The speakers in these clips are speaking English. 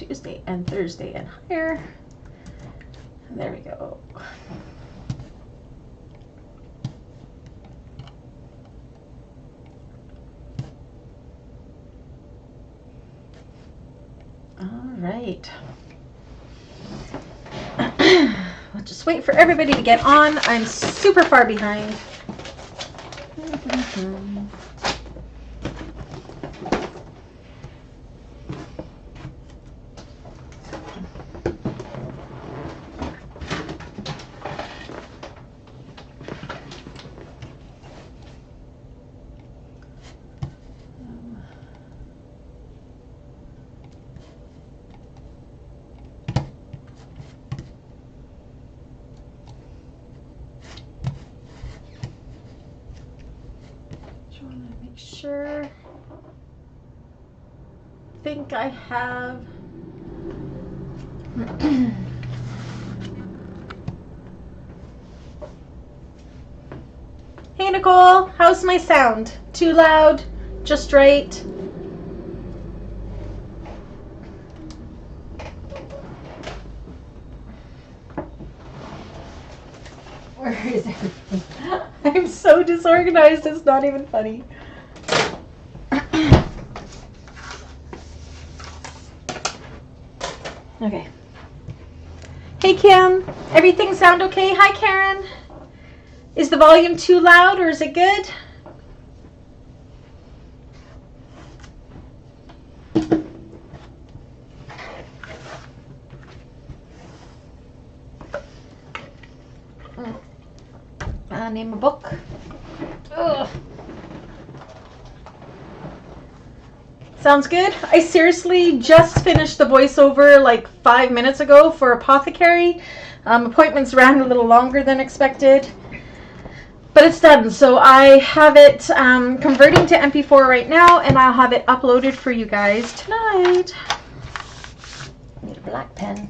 Tuesday and Thursday and higher. There we go. All right. We'll just wait for everybody to get on. I'm super far behind. Sure. I think I have. Hey Nicole, how's my sound? Too loud? Just right? Where is everything? I'm so disorganized, it's not even funny. Okay. Hey Kim, everything sound okay? Hi Karen. Is the volume too loud or is it good? Name a book. Ugh. Sounds good. I seriously just finished the voiceover like 5 minutes ago for Apothecary. Appointments ran a little longer than expected, but it's done. So I have it converting to MP4 right now, and I'll have it uploaded for you guys tonight. I need a black pen.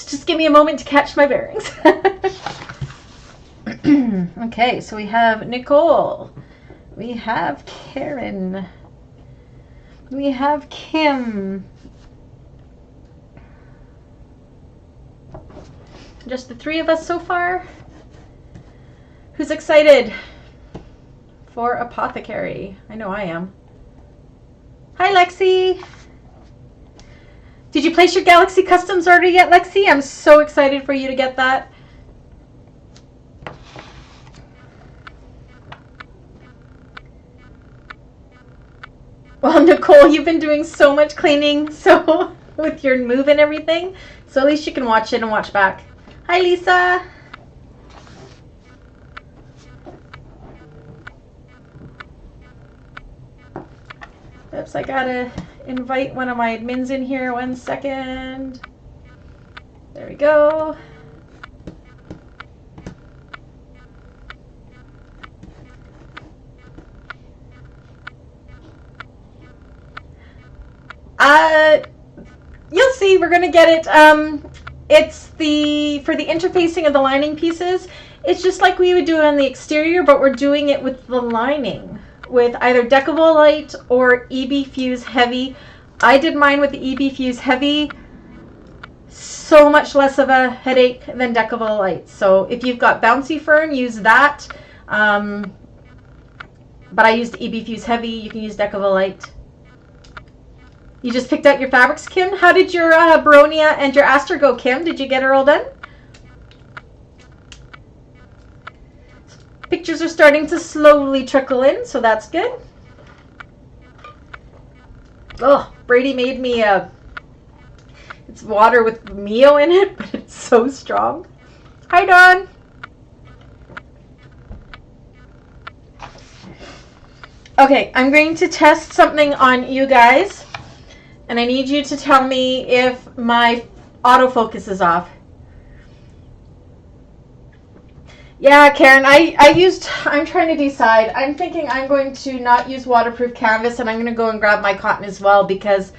Just give me a moment to catch my bearings. Okay, so we have Nicole. We have Karen. We have Kim. Just the three of us so far. Who's excited for Apothecary? I know I am. Hi, Lexi. Did you place your Galaxy Customs order yet, Lexi? I'm so excited for you to get that. Well, Nicole, you've been doing so much cleaning, so with your move and everything, so at least you can watch it and watch back. Hi, Lisa. Oops, I gotta invite one of my admins in here. 1 second. There we go. You'll see, we're gonna get it. It's for the interfacing of the lining pieces. It's just like we would do it on the exterior, but we're doing it with the lining, with either Decavolite or EB Fuse Heavy. I did mine with the EB Fuse Heavy. So much less of a headache than Decavolite. So if you've got Bouncy Fern, use that. But I used EB Fuse Heavy. You can use Decavolite. You just picked out your fabrics, Kim? How did your Baronia and your Aster go, Kim? Did you get her all done? Pictures are starting to slowly trickle in, so that's good. Oh, Brady made me it's water with Mio in it, but it's so strong. Hi, Dawn. Okay, I'm going to test something on you guys, and I need you to tell me if my autofocus is off. Yeah, Karen, I'm trying to decide. I'm thinking I'm going to not use waterproof canvas, and I'm going to go and grab my cotton as well, because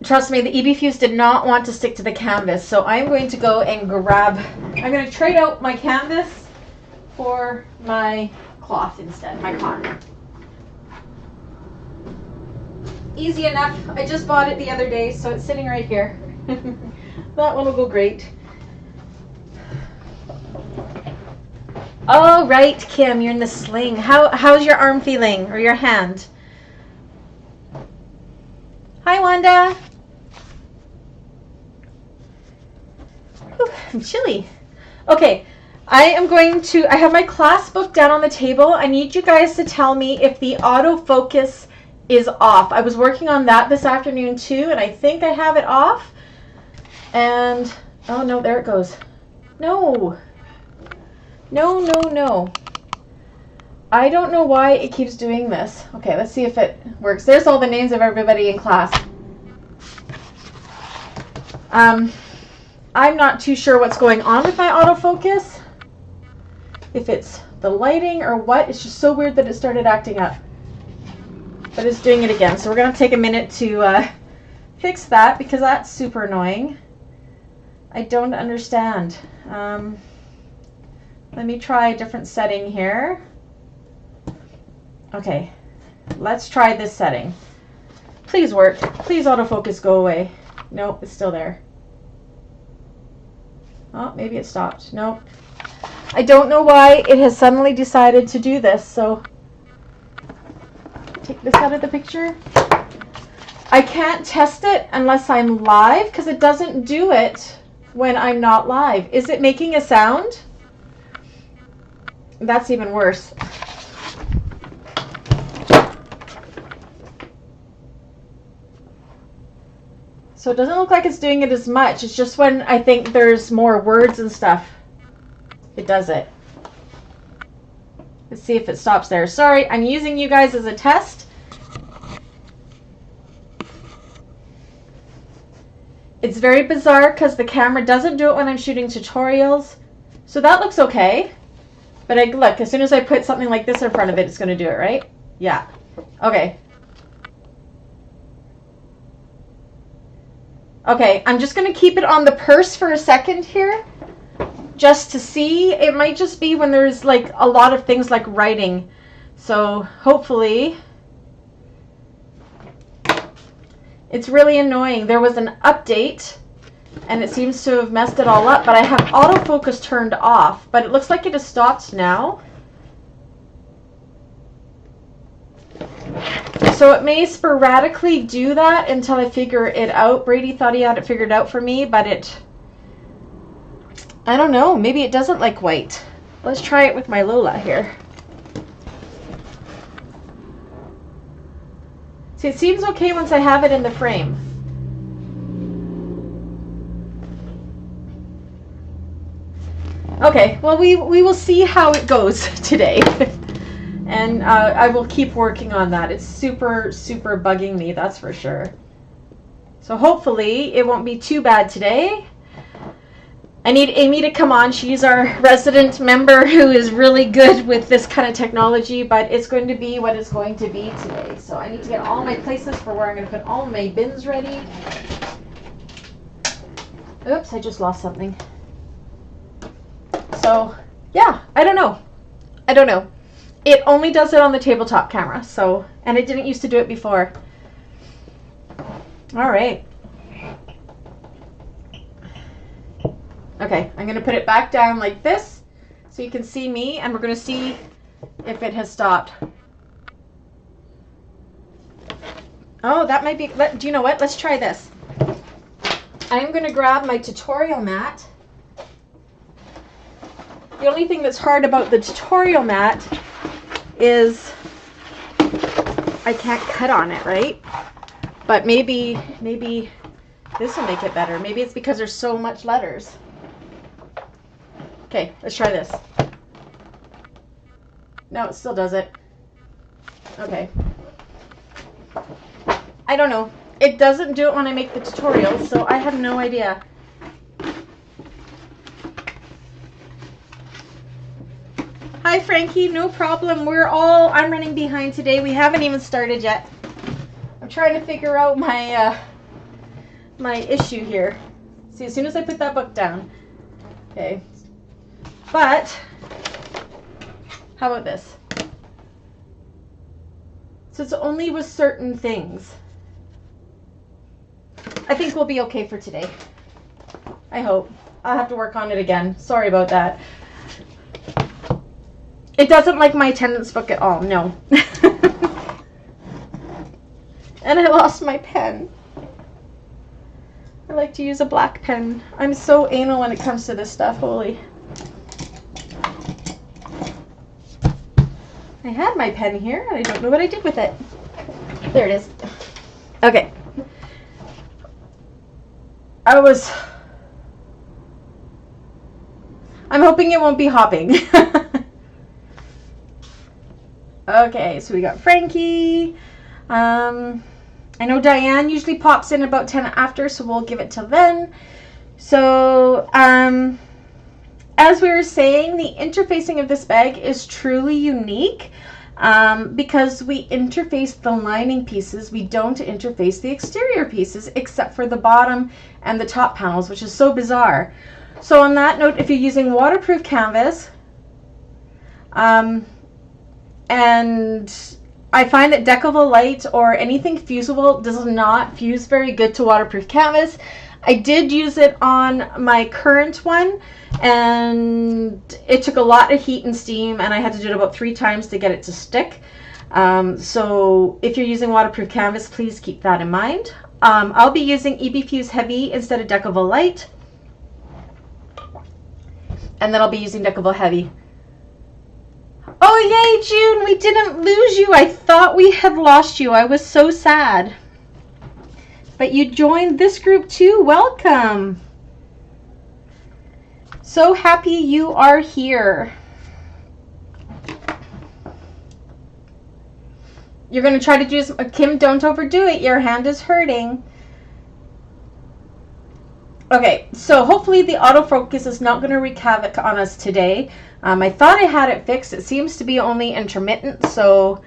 trust me, the EB Fuse did not want to stick to the canvas. So I'm going to go and I'm going to trade out my canvas for my cloth instead, my cotton. Easy enough. I just bought it the other day, so it's sitting right here. That one will go great. All right, Kim, you're in the sling. How's your arm feeling, or your hand? Hi, Wanda. Whew, I'm chilly. Okay, I have my class book down on the table. I need you guys to tell me if the autofocus is off. I was working on that this afternoon too, and I think I have it off. And, oh no, there it goes. No. No, no, no. I don't know why it keeps doing this. Okay, let's see if it works. There's all the names of everybody in class. I'm not too sure what's going on with my autofocus. If it's the lighting or what. It's just so weird that it started acting up. But it's doing it again. So we're going to take a minute to fix that because that's super annoying. I don't understand. Let me try a different setting here. Okay, let's try this setting. Please work. Please autofocus go away. Nope, it's still there. Oh, maybe it stopped. Nope. I don't know why it has suddenly decided to do this, so take this out of the picture. I can't test it unless I'm live because it doesn't do it when I'm not live. Is it making a sound? That's even worse. So it doesn't look like it's doing it as much. It's just when I think there's more words and stuff, it does it. Let's see if it stops there. Sorry, I'm using you guys as a test. It's very bizarre because the camera doesn't do it when I'm shooting tutorials. So that looks okay. But look, as soon as I put something like this in front of it, it's going to do it, right? Yeah. Okay. Okay, I'm just going to keep it on the purse for a second here, just to see. It might just be when there's like a lot of things like writing. So hopefully, it's really annoying. There was an update, and it seems to have messed it all up, but I have autofocus turned off, but it looks like it has stopped now. So it may sporadically do that until I figure it out. Brady thought he had it figured out for me, but I don't know. Maybe it doesn't like white. Let's try it with my Lola here. See, it seems okay once I have it in the frame. Okay, well, we will see how it goes today. And I will keep working on that. It's super, super bugging me, that's for sure. So hopefully it won't be too bad today. I need Amy to come on. She's our resident member who is really good with this kind of technology, but it's going to be what it's going to be today. So I need to get all my places for where I'm going to put all my bins ready. Oops, I just lost something. So, yeah, I don't know. I don't know. It only does it on the tabletop camera, so, and it didn't used to do it before. All right. Okay, I'm going to put it back down like this so you can see me, and we're going to see if it has stopped. Oh, that might be, do you know what? Let's try this. I'm going to grab my tutorial mat. The only thing that's hard about the tutorial mat is I can't cut on it, right? But maybe this will make it better. Maybe it's because there's so much letters. Okay, let's try this. No, it still does it. Okay. I don't know. It doesn't do it when I make the tutorials, so I have no idea. Hi, Frankie. No problem. I'm running behind today. We haven't even started yet. I'm trying to figure out my my issue here. See, as soon as I put that book down. Okay. But how about this? So it's only with certain things. I think we'll be okay for today. I hope. I'll have to work on it again. Sorry about that. It doesn't like my attendance book at all, no. And I lost my pen. I like to use a black pen. I'm so anal when it comes to this stuff, holy. I had my pen here, and I don't know what I did with it. There it is. Okay. I'm hoping it won't be hopping. Okay, so we got Frankie. I know Diane usually pops in about 10 after, so we'll give it till then. So, as we were saying, the interfacing of this bag is truly unique because we interface the lining pieces. We don't interface the exterior pieces except for the bottom and the top panels, which is so bizarre. So on that note, if you're using waterproof canvas, and I find that Decovil Light or anything fusible does not fuse very good to waterproof canvas. I did use it on my current one, and it took a lot of heat and steam, and I had to do it about 3 times to get it to stick. So if you're using waterproof canvas, please keep that in mind. I'll be using EB Fuse Heavy instead of Decovil Light, and then I'll be using Decovil Heavy. Oh, yay, June, we didn't lose you. I thought we had lost you. I was so sad. But you joined this group too. Welcome. So happy you are here. You're going to try to do some, Kim, don't overdo it. Your hand is hurting. Okay, so hopefully the autofocus is not going to wreak havoc on us today. I thought I had it fixed. It seems to be only intermittent, so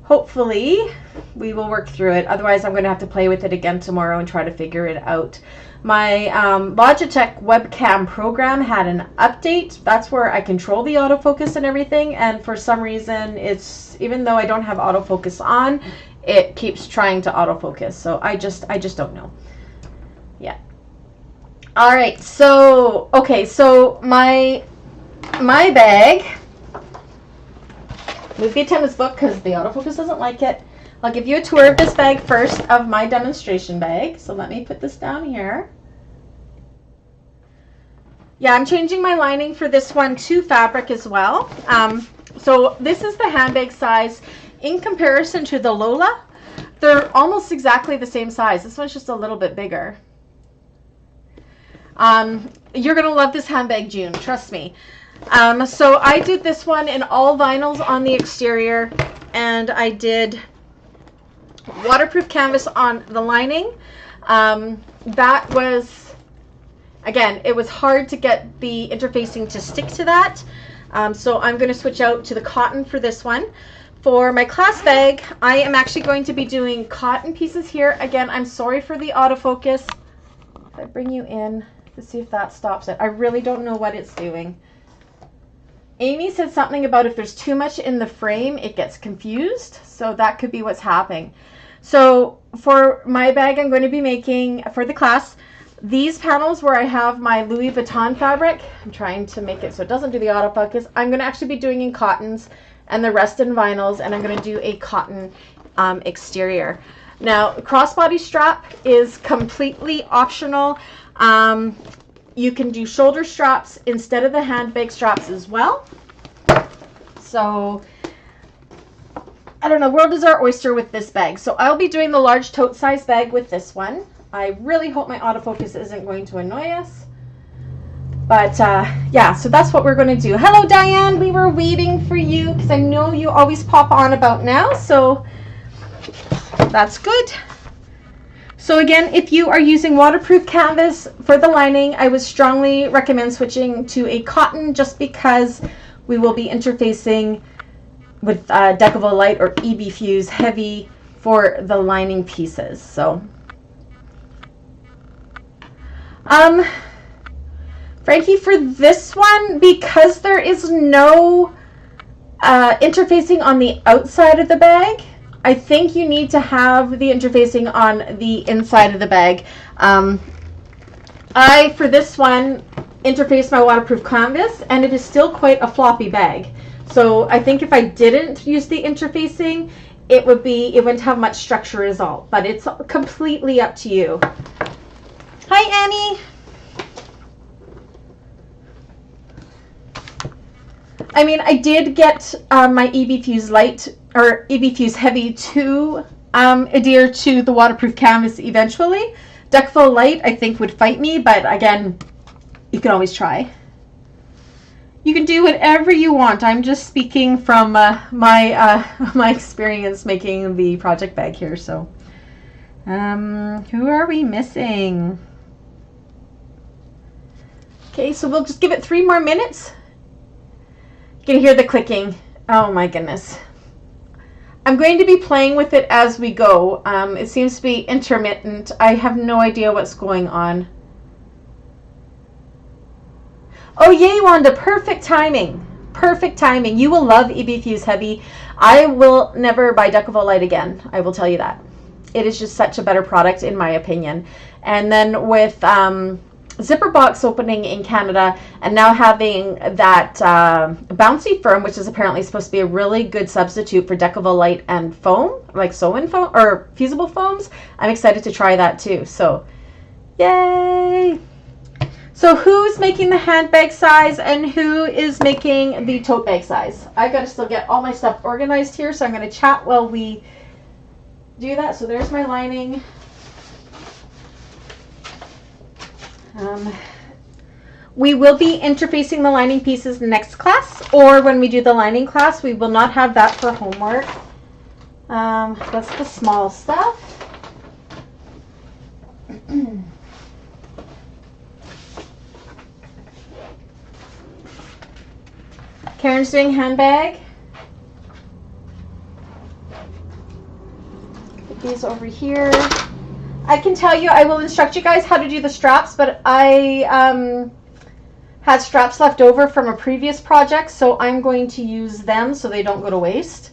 hopefully we will work through it. Otherwise, I'm going to have to play with it again tomorrow and try to figure it out. My Logitech webcam program had an update. That's where I control the autofocus and everything, and for some reason, it's, even though I don't have autofocus on, it keeps trying to autofocus. So I just don't know. Yeah. All right, so, okay, so my bag, move the attendance book because the autofocus doesn't like it. I'll give you a tour of this bag first, of my demonstration bag. So let me put this down here. Yeah, I'm changing my lining for this one to fabric as well. So this is the handbag size in comparison to the Lola. They're almost exactly the same size. This one's just a little bit bigger. You're going to love this handbag, June. Trust me. So I did this one in all vinyls on the exterior, and I did waterproof canvas on the lining. That was, again, it was hard to get the interfacing to stick to that. So I'm going to switch out to the cotton for this one. For my class bag, I am actually going to be doing cotton pieces here. Again, I'm sorry for the autofocus. If I bring you in to see if that stops it. I really don't know what it's doing. Amy said something about if there's too much in the frame, it gets confused. So that could be what's happening. So for my bag, I'm going to be making, for the class, these panels where I have my Louis Vuitton fabric. I'm trying to make it so it doesn't do the autofocus. I'm going to actually be doing in cottons and the rest in vinyls, and I'm going to do a cotton exterior. Now, crossbody strap is completely optional. You can do shoulder straps instead of the handbag straps as well. So, I don't know, world is our oyster with this bag. So I'll be doing the large tote size bag with this one. I really hope my autofocus isn't going to annoy us. But yeah, so that's what we're going to do. Hello, Diane. We were waiting for you because I know you always pop on about now. So that's good. So again, if you are using waterproof canvas for the lining, I would strongly recommend switching to a cotton just because we will be interfacing with Decovil Light or EB Fuse Heavy for the lining pieces. So, Frankie, for this one, because there is no interfacing on the outside of the bag, I think you need to have the interfacing on the inside of the bag. For this one, interfaced my waterproof canvas, and it is still quite a floppy bag. So I think if I didn't use the interfacing, it wouldn't have much structure result, but it's completely up to you. Hi, Annie. I mean, I did get my EV Fuse Light or EV Fuse Heavy to adhere to the waterproof canvas eventually. Decafol Light, I think, would fight me, but again, you can always try. You can do whatever you want. I'm just speaking from my experience making the project bag here. So, who are we missing? Okay, so we'll just give it 3 more minutes. You can hear the clicking. Oh my goodness. I'm going to be playing with it as we go. It seems to be intermittent. I have no idea what's going on. Oh, yay, Wanda. Perfect timing. Perfect timing. You will love EV Fuse Heavy. I will never buy Decafol Light again. I will tell you that. It is just such a better product, in my opinion. And then with Zipper Box opening in Canada and now having that bouncy foam, which is apparently supposed to be a really good substitute for Decafol Light and foam, like sew-in foam or fusible foams, I'm excited to try that too. So, yay! So who's making the handbag size and who is making the tote bag size? I've got to still get all my stuff organized here, so I'm going to chat while we do that. So there's my lining. We will be interfacing the lining pieces next class, or when we do the lining class, we will not have that for homework. That's the small stuff. Karen's doing handbag. Put these over here. I can tell you, I will instruct you guys how to do the straps, but I had straps left over from a previous project, so I'm going to use them so they don't go to waste.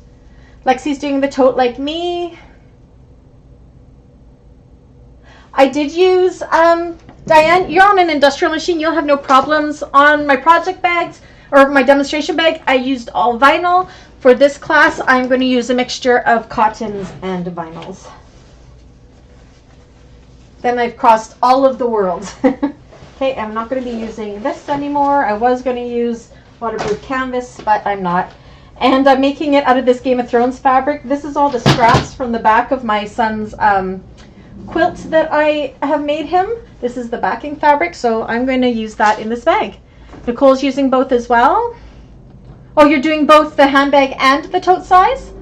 Lexi's doing the tote like me. I did use, Diane, you're on an industrial machine. You'll have no problems. On my project bags, or my demonstration bag, I used all vinyl. For this class, I'm going to use a mixture of cottons and vinyls. Then I've crossed all of the worlds. Okay, I'm not going to be using this anymore. I was going to use waterproof canvas, but I'm not. And I'm making it out of this Game of Thrones fabric. This is all the scraps from the back of my son's quilt that I have made him. This is the backing fabric, so I'm going to use that in this bag. Nicole's using both as well. Oh, you're doing both the handbag and the tote size?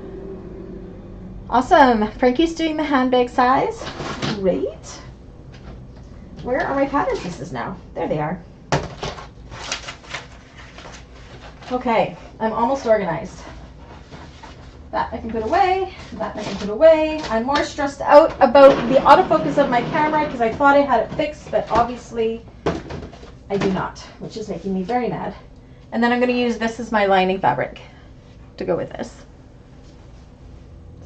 Awesome. Frankie's doing the handbag size. Great. Where are my pattern pieces now? There they are. Okay, I'm almost organized. That I can put away. That I can put away. I'm more stressed out about the autofocus of my camera because I thought I had it fixed, but obviously I do not, which is making me very mad. And then I'm going to use this as my lining fabric to go with this.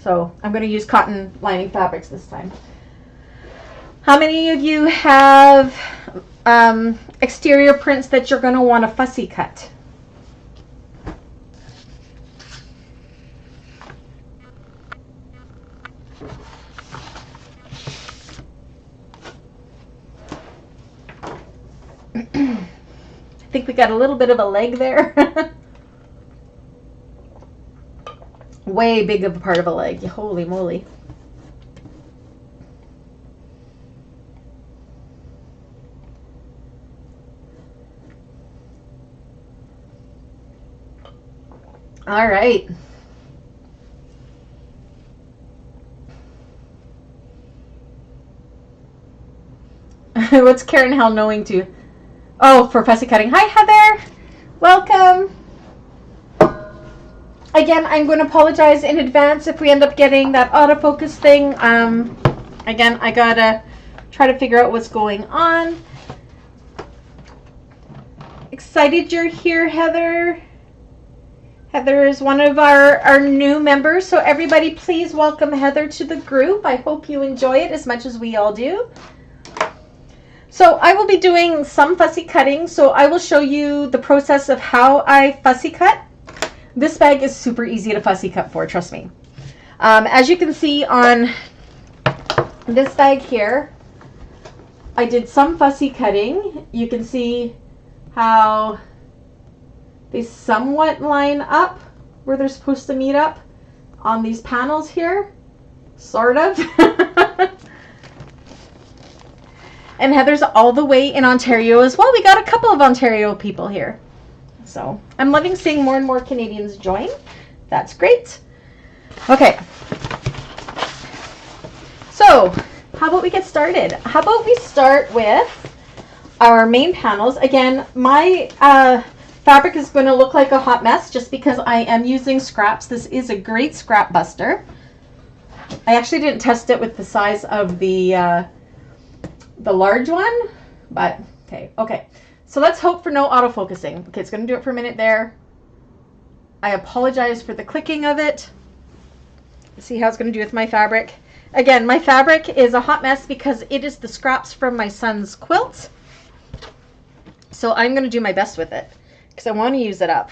So I'm going to use cotton lining fabrics this time. How many of you have exterior prints that you're going to want to fussy cut? I think we got a little bit of a leg there. Way big of a part of a leg. Holy moly. All right. What's Karen Hell knowing to? Oh, for fussy cutting. Hi, Heather. Welcome. Again, I'm going to apologize in advance if we end up getting that autofocus thing. Again, I gotta try to figure out what's going on. Excited you're here, Heather. Heather is one of our new members, so everybody please welcome Heather to the group. I hope you enjoy it as much as we all do. So I will be doing some fussy cutting, so I will show you the process of how I fussy cut. This bag is super easy to fussy cut for, trust me. As you can see on this bag here, I did some fussy cutting. You can see how they somewhat line up where they're supposed to meet up on these panels here, sort of. And Heather's all the way in Ontario as well. We got a couple of Ontario people here. So I'm loving seeing more and more Canadians join. That's great. Okay. So how about we get started? How about we start with our main panels. Again, my fabric is going to look like a hot mess just because I am using scraps. This is a great scrap buster. I actually didn't test it with the size of the large one, but okay. So let's hope for no autofocusing. Okay, it's going to do it for a minute there. I apologize for the clicking of it. Let's see how it's going to do with my fabric. Again, my fabric is a hot mess because it is the scraps from my son's quilt. So I'm going to do my best with it because I want to use it up.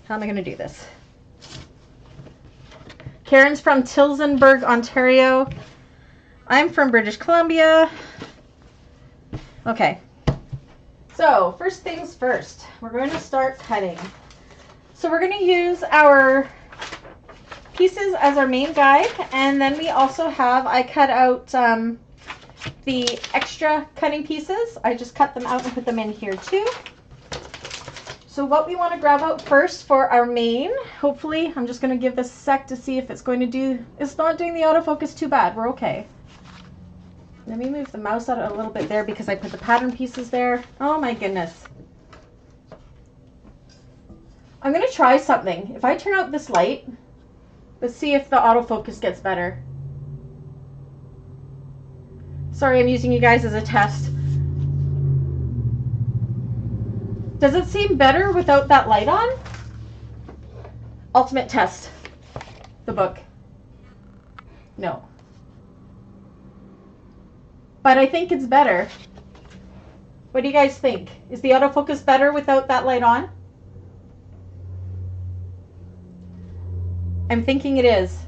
How am I going to do this? Karen's from Tillsonburg, Ontario. I'm from British Columbia. Okay. So first things first, we're going to start cutting. So we're going to use our pieces as our main guide, and then we also have, I cut out the extra cutting pieces. I just cut them out and put them in here too. So what we want to grab out first for our main, hopefully, I'm just going to give this a sec to see if it's going to do, it's not doing the autofocus too bad. We're okay. Let me move the mouse out a little bit there because I put the pattern pieces there. Oh my goodness. I'm going to try something. If I turn out this light, let's see if the autofocus gets better. Sorry, I'm using you guys as a test. Does it seem better without that light on? Ultimate Test, the book. No. But I think it's better. What do you guys think? Is the autofocus better without that light on? I'm thinking it is.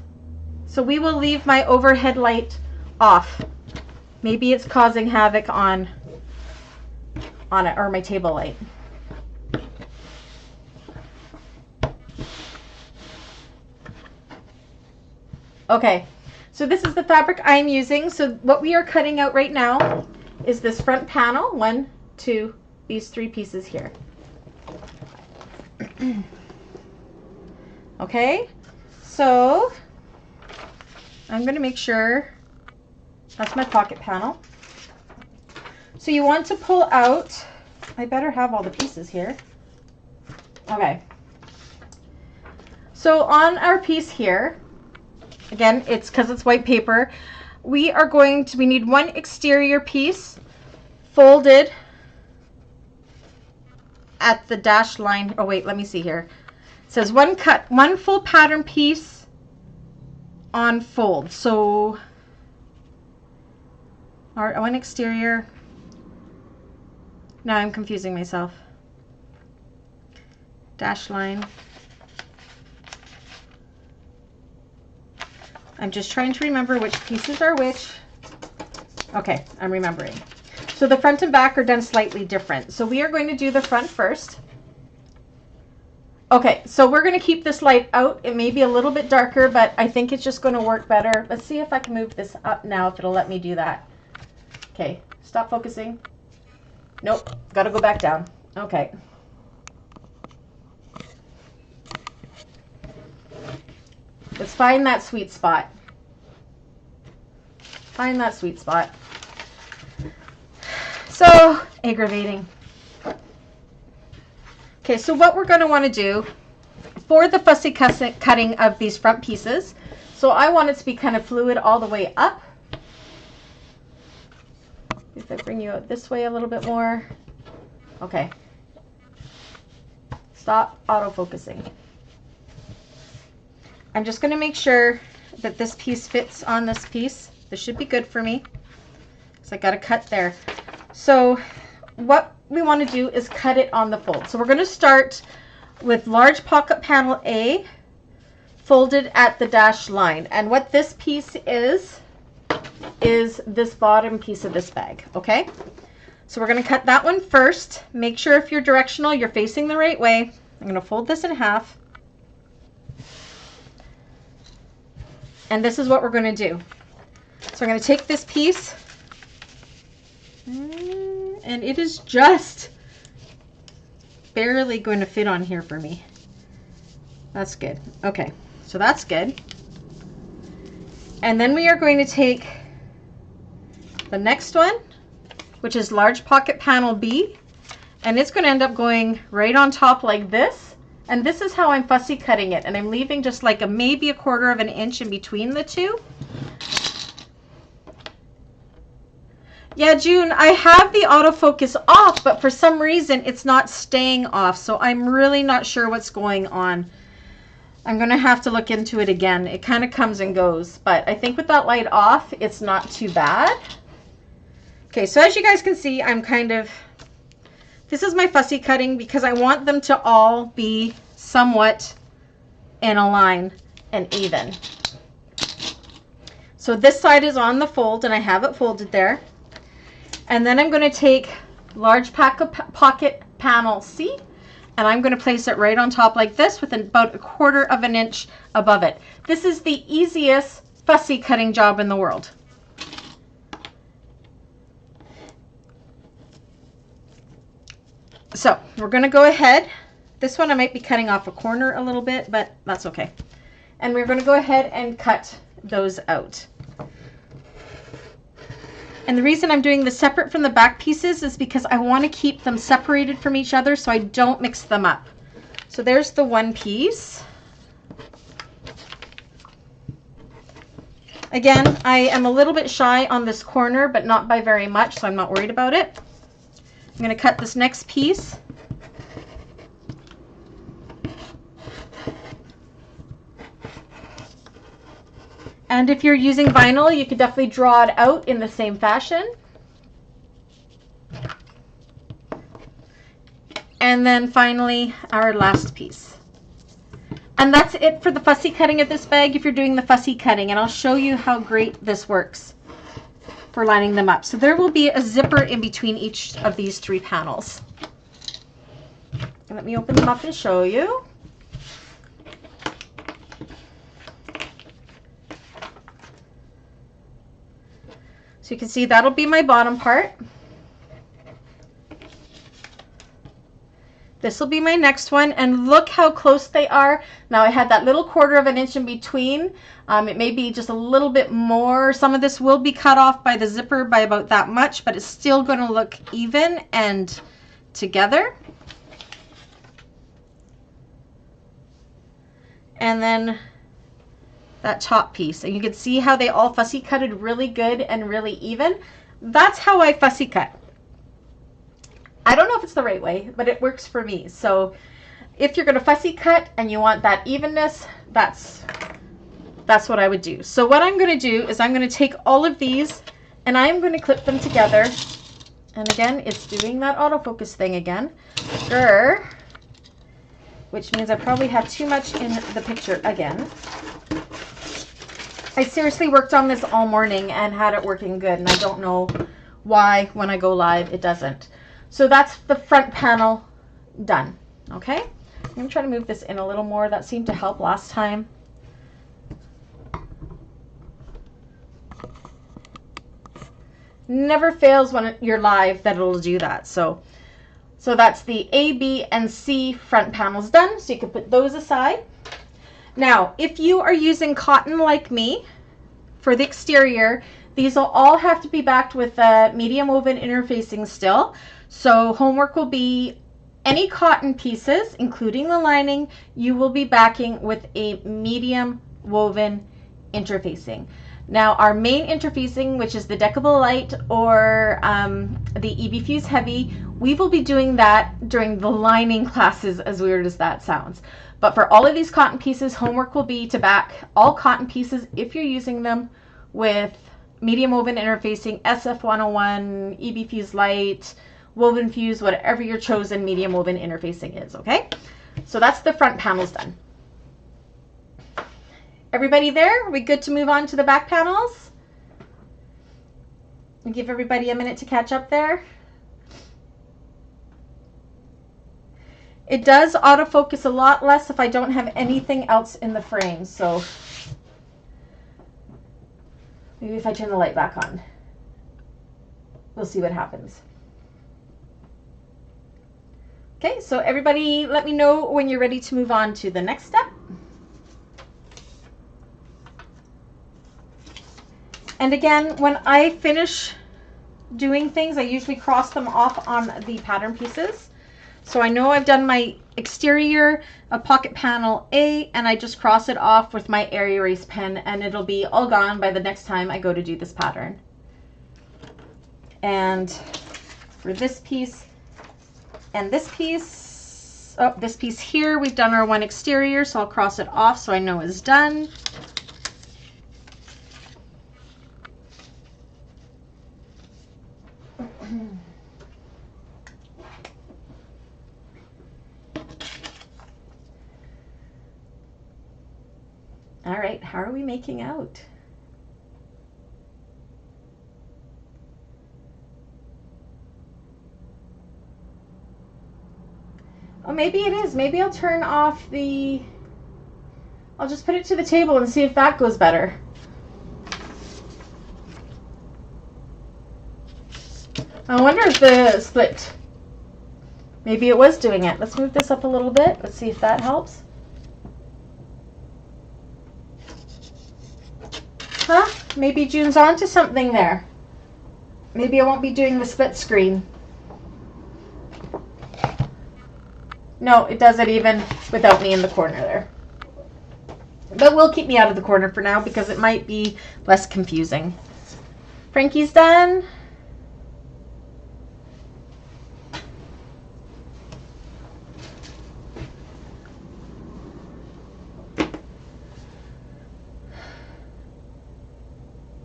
So we will leave my overhead light off. Maybe it's causing havoc on it, or my table light. Okay, so this is the fabric I'm using. So what we are cutting out right now is this front panel. 1, 2, these 3 pieces here. Okay, so I'm going to make sure that's my pocket panel. So you want to pull out, I better have all the pieces here. Okay, so on our piece here, again, it's because it's white paper. We need one exterior piece folded at the dashed line. Oh wait, let me see here. It says one full pattern piece on fold. So one exterior. Now I'm confusing myself. Dash line. I'm just trying to remember which pieces are which. Okay, I'm remembering. So the front and back are done slightly different. So we are going to do the front first. Okay, so we're going to keep this light out. It may be a little bit darker, but I think it's just going to work better. Let's see if I can move this up now, if it'll let me do that. Okay, stop focusing. Nope, got to go back down. Okay. Let's find that sweet spot. Find that sweet spot. So, aggravating. Okay, so what we're going to want to do for the fussy cutting of these front pieces, so I want it to be kind of fluid all the way up. If I bring you out this way a little bit more. Okay. Stop auto-focusing. I'm just going to make sure that this piece fits on this piece. This should be good for me. So I got to cut there. So what we want to do is cut it on the fold. So we're going to start with large pocket panel A folded at the dashed line. And what this piece is this bottom piece of this bag, okay? So we're going to cut that one first. Make sure if you're directional, you're facing the right way. I'm going to fold this in half. And this is what we're going to do. So I'm going to take this piece, and it is just barely going to fit on here for me. That's good. Okay, so that's good. And then we are going to take the next one, which is large pocket panel B, and it's going to end up going right on top like this. And this is how I'm fussy cutting it, and I'm leaving just like maybe a 1/4 of an inch in between the two. Yeah, June, I have the autofocus off, but for some reason it's not staying off, so I'm really not sure what's going on. I'm going to have to look into it again. It kind of comes and goes, but I think with that light off, it's not too bad. Okay, so as you guys can see, this is my fussy cutting because I want them to all be somewhat in a line and even. So this side is on the fold, and I have it folded there. And then I'm going to take large pocket panel C, and I'm going to place it right on top like this with about a 1/4 of an inch above it. This is the easiest fussy cutting job in the world. So we're going to go ahead. This one I might be cutting off a corner a little bit, but that's okay. And we're going to go ahead and cut those out. And the reason I'm doing this separate from the back pieces is because I want to keep them separated from each other so I don't mix them up. So there's the one piece. Again, I am a little bit shy on this corner, but not by very much, so I'm not worried about it. I'm going to cut this next piece. And if you're using vinyl, you could definitely draw it out in the same fashion. And then finally, our last piece. And that's it for the fussy cutting of this bag if you're doing the fussy cutting. And I'll show you how great this works for lining them up. So there will be a zipper in between each of these 3 panels. And let me open them up and show you. So you can see that'll be my bottom part. This will be my next one, and look how close they are. Now I had that little 1/4 of an inch in between. It may be just a little bit more. Some of this will be cut off by the zipper by about that much, but it's still going to look even and together. And then that top piece, and you can see how they all fussy cutted really good and really even. That's how I fussy cut. I don't know if it's the right way, but it works for me. So if you're going to fussy cut and you want that evenness, that's what I would do. So what I'm going to do is I'm going to take all of these and I'm going to clip them together. And again, it's doing that autofocus thing again. Grr, which means I probably have too much in the picture again. I seriously worked on this all morning and had it working good, and I don't know why when I go live it doesn't. So that's the front panel done. Okay, I'm going to try to move this in a little more. That seemed to help last time. Never fails when you're live that it'll do that. So that's the A, B, and C front panels done. So you can put those aside. Now, if you are using cotton like me for the exterior, these will all have to be backed with a medium woven interfacing still. So homework will be any cotton pieces, including the lining, you will be backing with a medium woven interfacing. Now, our main interfacing, which is the Deckable Light or the EB Fuse Heavy, We will be doing that during the lining classes, as weird as that sounds. But for all of these cotton pieces, homework will be to back all cotton pieces if you're using them with medium woven interfacing, SF101, EB Fuse Light, Woven Fuse, whatever your chosen medium woven interfacing is, okay? So that's the front panels done. Everybody there? Are we good to move on to the back panels? I'll give everybody a minute to catch up there. It does autofocus a lot less if I don't have anything else in the frame, so maybe if I turn the light back on, we'll see what happens. Okay, so everybody let me know when you're ready to move on to the next step. And again, when I finish doing things, I usually cross them off on the pattern pieces. So I know I've done my exterior of pocket panel A, and I just cross it off with my air erase pen, and it'll be all gone by the next time I go to do this pattern. And for this piece and this piece, oh, this piece here, we've done our one exterior, so I'll cross it off so I know it's done. All right, how are we making out? Oh, maybe it is. Maybe I'll turn off the... I'll just put it to the table and see if that goes better. I wonder if the split... Maybe it was doing it. Let's move this up a little bit. Let's see if that helps. Huh? Maybe June's onto something there. Maybe I won't be doing the split screen. No, it does it even without me in the corner there. But we'll keep me out of the corner for now because it might be less confusing. Frankie's done.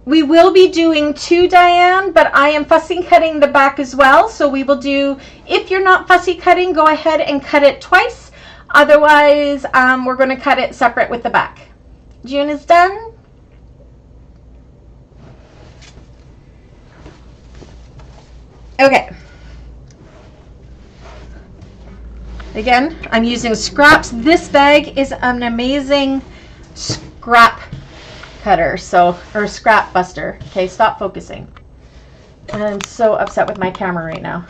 We will be doing two, Diane, but I am fussy cutting the back as well. So we will do, if you're not fussy cutting, go ahead and cut it twice. Otherwise, we're going to cut it separate with the back. June is done. Okay. Again, I'm using scraps. This bag is an amazing scrap cutter, so, or scrap buster. Okay, stop focusing. I'm so upset with my camera right now.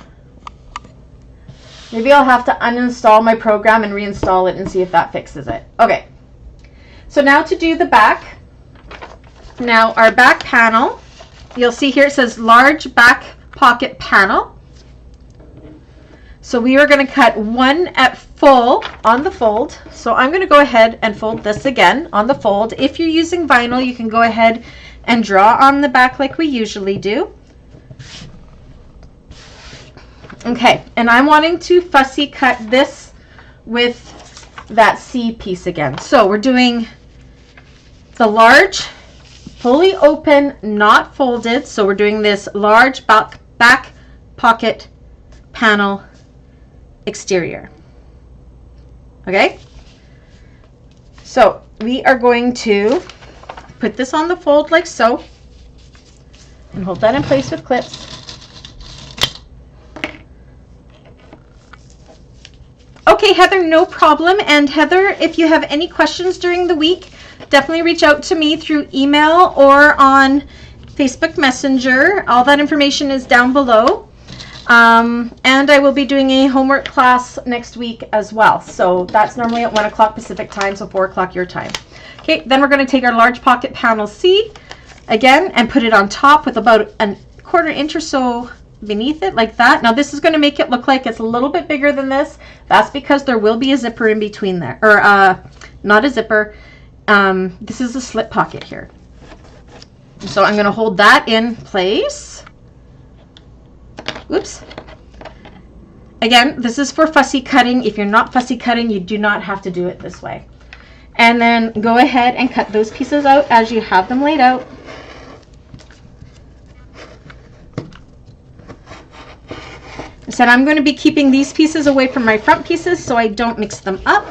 Maybe I'll have to uninstall my program and reinstall it and see if that fixes it. Okay, so now to do the back. Now our back panel, you'll see here it says large back pocket panel. So we are going to cut one at full on the fold. So I'm going to go ahead and fold this again on the fold. If you're using vinyl, you can go ahead and draw on the back like we usually do. Okay, and I'm wanting to fussy cut this with that C piece again. So we're doing the large, fully open, not folded. So we're doing this large back pocket panel exterior. Okay, so we are going to put this on the fold like so and hold that in place with clips. Okay, Heather, no problem. And Heather, if you have any questions during the week, definitely reach out to me through email or on Facebook Messenger. All that information is down below. And I will be doing a homework class next week as well. So that's normally at 1 o'clock Pacific time, so 4 o'clock your time. Okay, then we're going to take our large pocket panel C again and put it on top with about a 1/4 inch or so beneath it, like that. Now this is going to make it look like it's a little bit bigger than this. That's because there will be a zipper in between there, or not a zipper. This is a slip pocket here. So I'm going to hold that in place. Oops. Again, this is for fussy cutting. If you're not fussy cutting, you do not have to do it this way. And then go ahead and cut those pieces out as you have them laid out. I said I'm going to be keeping these pieces away from my front pieces so I don't mix them up.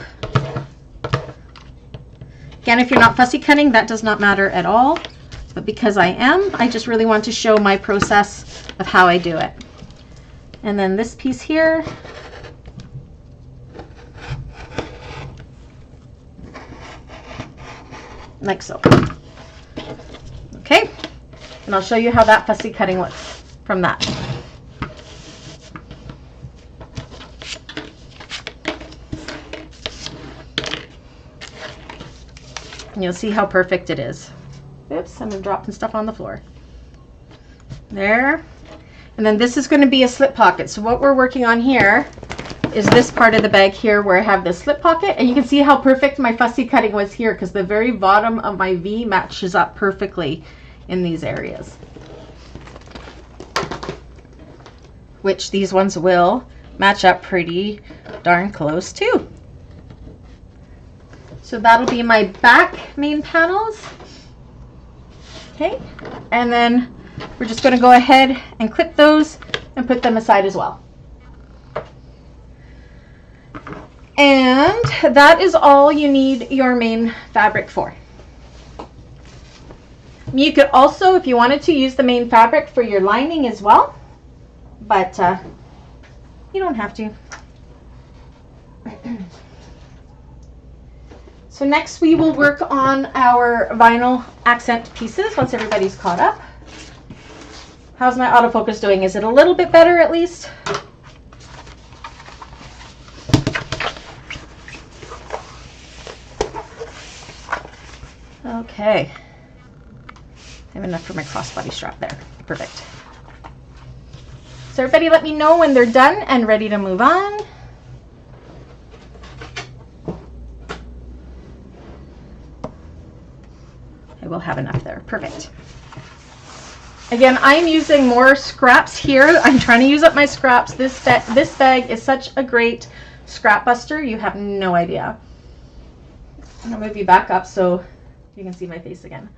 Again, if you're not fussy cutting, that does not matter at all. But because I am, I just really want to show my process of how I do it. And then this piece here, like so. Okay, and I'll show you how that fussy cutting looks from that. And you'll see how perfect it is. Oops, I'm dropping stuff on the floor. There. And then this is going to be a slip pocket. So what we're working on here is this part of the bag here where I have this slip pocket. And you can see how perfect my fussy cutting was here because the very bottom of my V matches up perfectly in these areas. Which these ones will match up pretty darn close too. So that'll be my back main panels. Okay, and then we're just going to go ahead and clip those and put them aside as well. And that is all you need your main fabric for. You could also, if you wanted to, use the main fabric for your lining as well, but you don't have to. So next we will work on our vinyl accent pieces once everybody's caught up. How's my autofocus doing? Is it a little bit better at least? Okay. I have enough for my crossbody strap there. Perfect. So everybody let me know when they're done and ready to move on. I will have enough there. Perfect. Again, I'm using more scraps here. I'm trying to use up my scraps. This bag is such a great scrap buster. You have no idea. I'm going to move you back up so you can see my face again.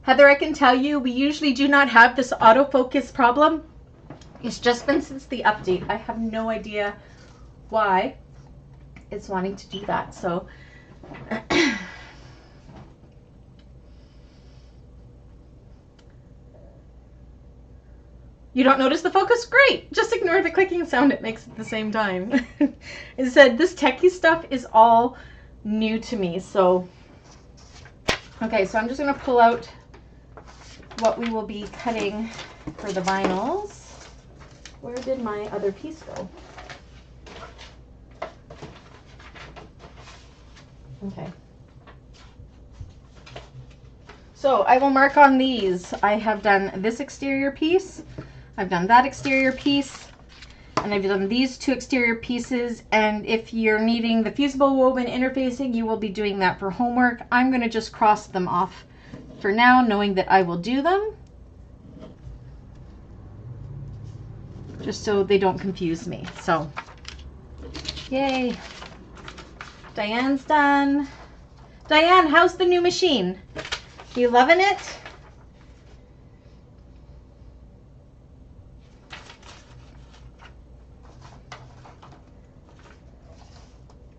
Heather, I can tell you, we usually do not have this autofocus problem. It's just been since the update. I have no idea why it's wanting to do that. So you don't notice the focus? Great. Just ignore the clicking sound it makes at the same time. It said this techie stuff is all new to me. So, okay, so I'm just going to pull out what we will be cutting for the vinyls. Where did my other piece go? Okay. So I will mark on these. I have done this exterior piece, I've done that exterior piece, and I've done these two exterior pieces. And if you're needing the fusible woven interfacing, you will be doing that for homework. I'm going to just cross them off for now, knowing that I will do them, just so they don't confuse me. So, yay. Diane's done. Diane, how's the new machine? You loving it?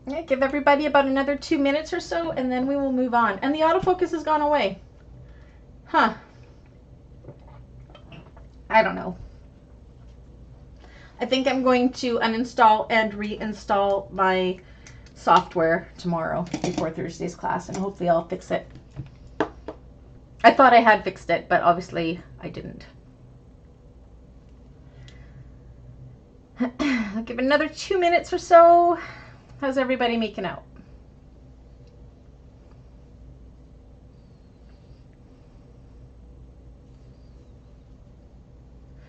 Okay, give everybody about another 2 minutes or so, and then we will move on. And the autofocus has gone away. Huh. I don't know. I think I'm going to uninstall and reinstall my software tomorrow before Thursday's class, and hopefully I'll fix it. I thought I had fixed it, but obviously I didn't. I'll give it another 2 minutes or so. How's everybody making out?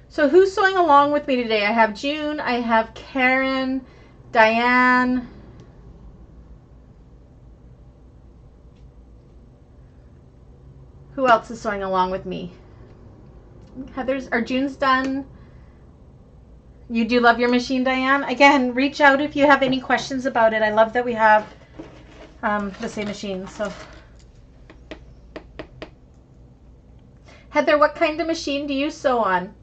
So who's sewing along with me today? I have June, I have Karen, Diane. Who else is sewing along with me? Heather's or June's done. You do love your machine, Diane. Again, reach out if you have any questions about it. I love that we have the same machine. So, Heather, what kind of machine do you sew on?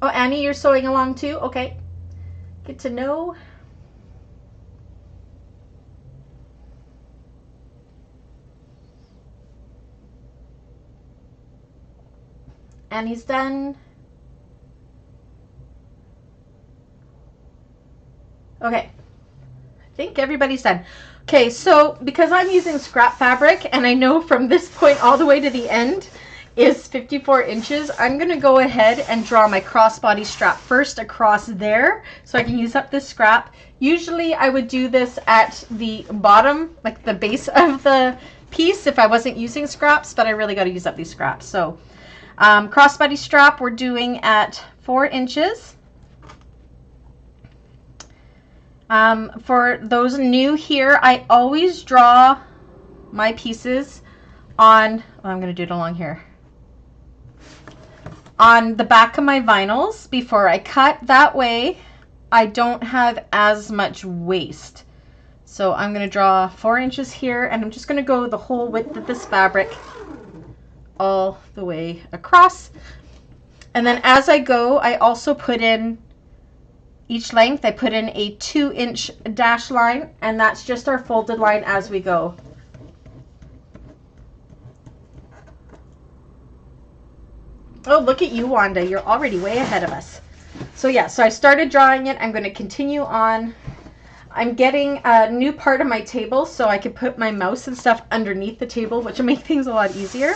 Oh, Annie, you're sewing along too? Okay. Good to know. Annie's done. Okay. I think everybody's done. Okay, so because I'm using scrap fabric and I know from this point all the way to the end is 54 inches, I'm going to go ahead and draw my crossbody strap first across there so I can use up this scrap. Usually I would do this at the bottom, like the base of the piece if I wasn't using scraps, but I really got to use up these scraps. So crossbody strap we're doing at 4 inches. For those new here, I always draw my pieces on, I'm going to do it along here, on the back of my vinyls before I cut. That way I don't have as much waste. So I'm going to draw 4 inches here, and I'm just going to go the whole width of this fabric all the way across. And then as I go, I also put in each length, I put in a 2-inch dash line, and that's just our folded line as we go. Oh, look at you, Wanda. You're already way ahead of us. So yeah, so I started drawing it. I'm going to continue on. I'm getting a new part of my table so I could put my mouse and stuff underneath the table, which will make things a lot easier.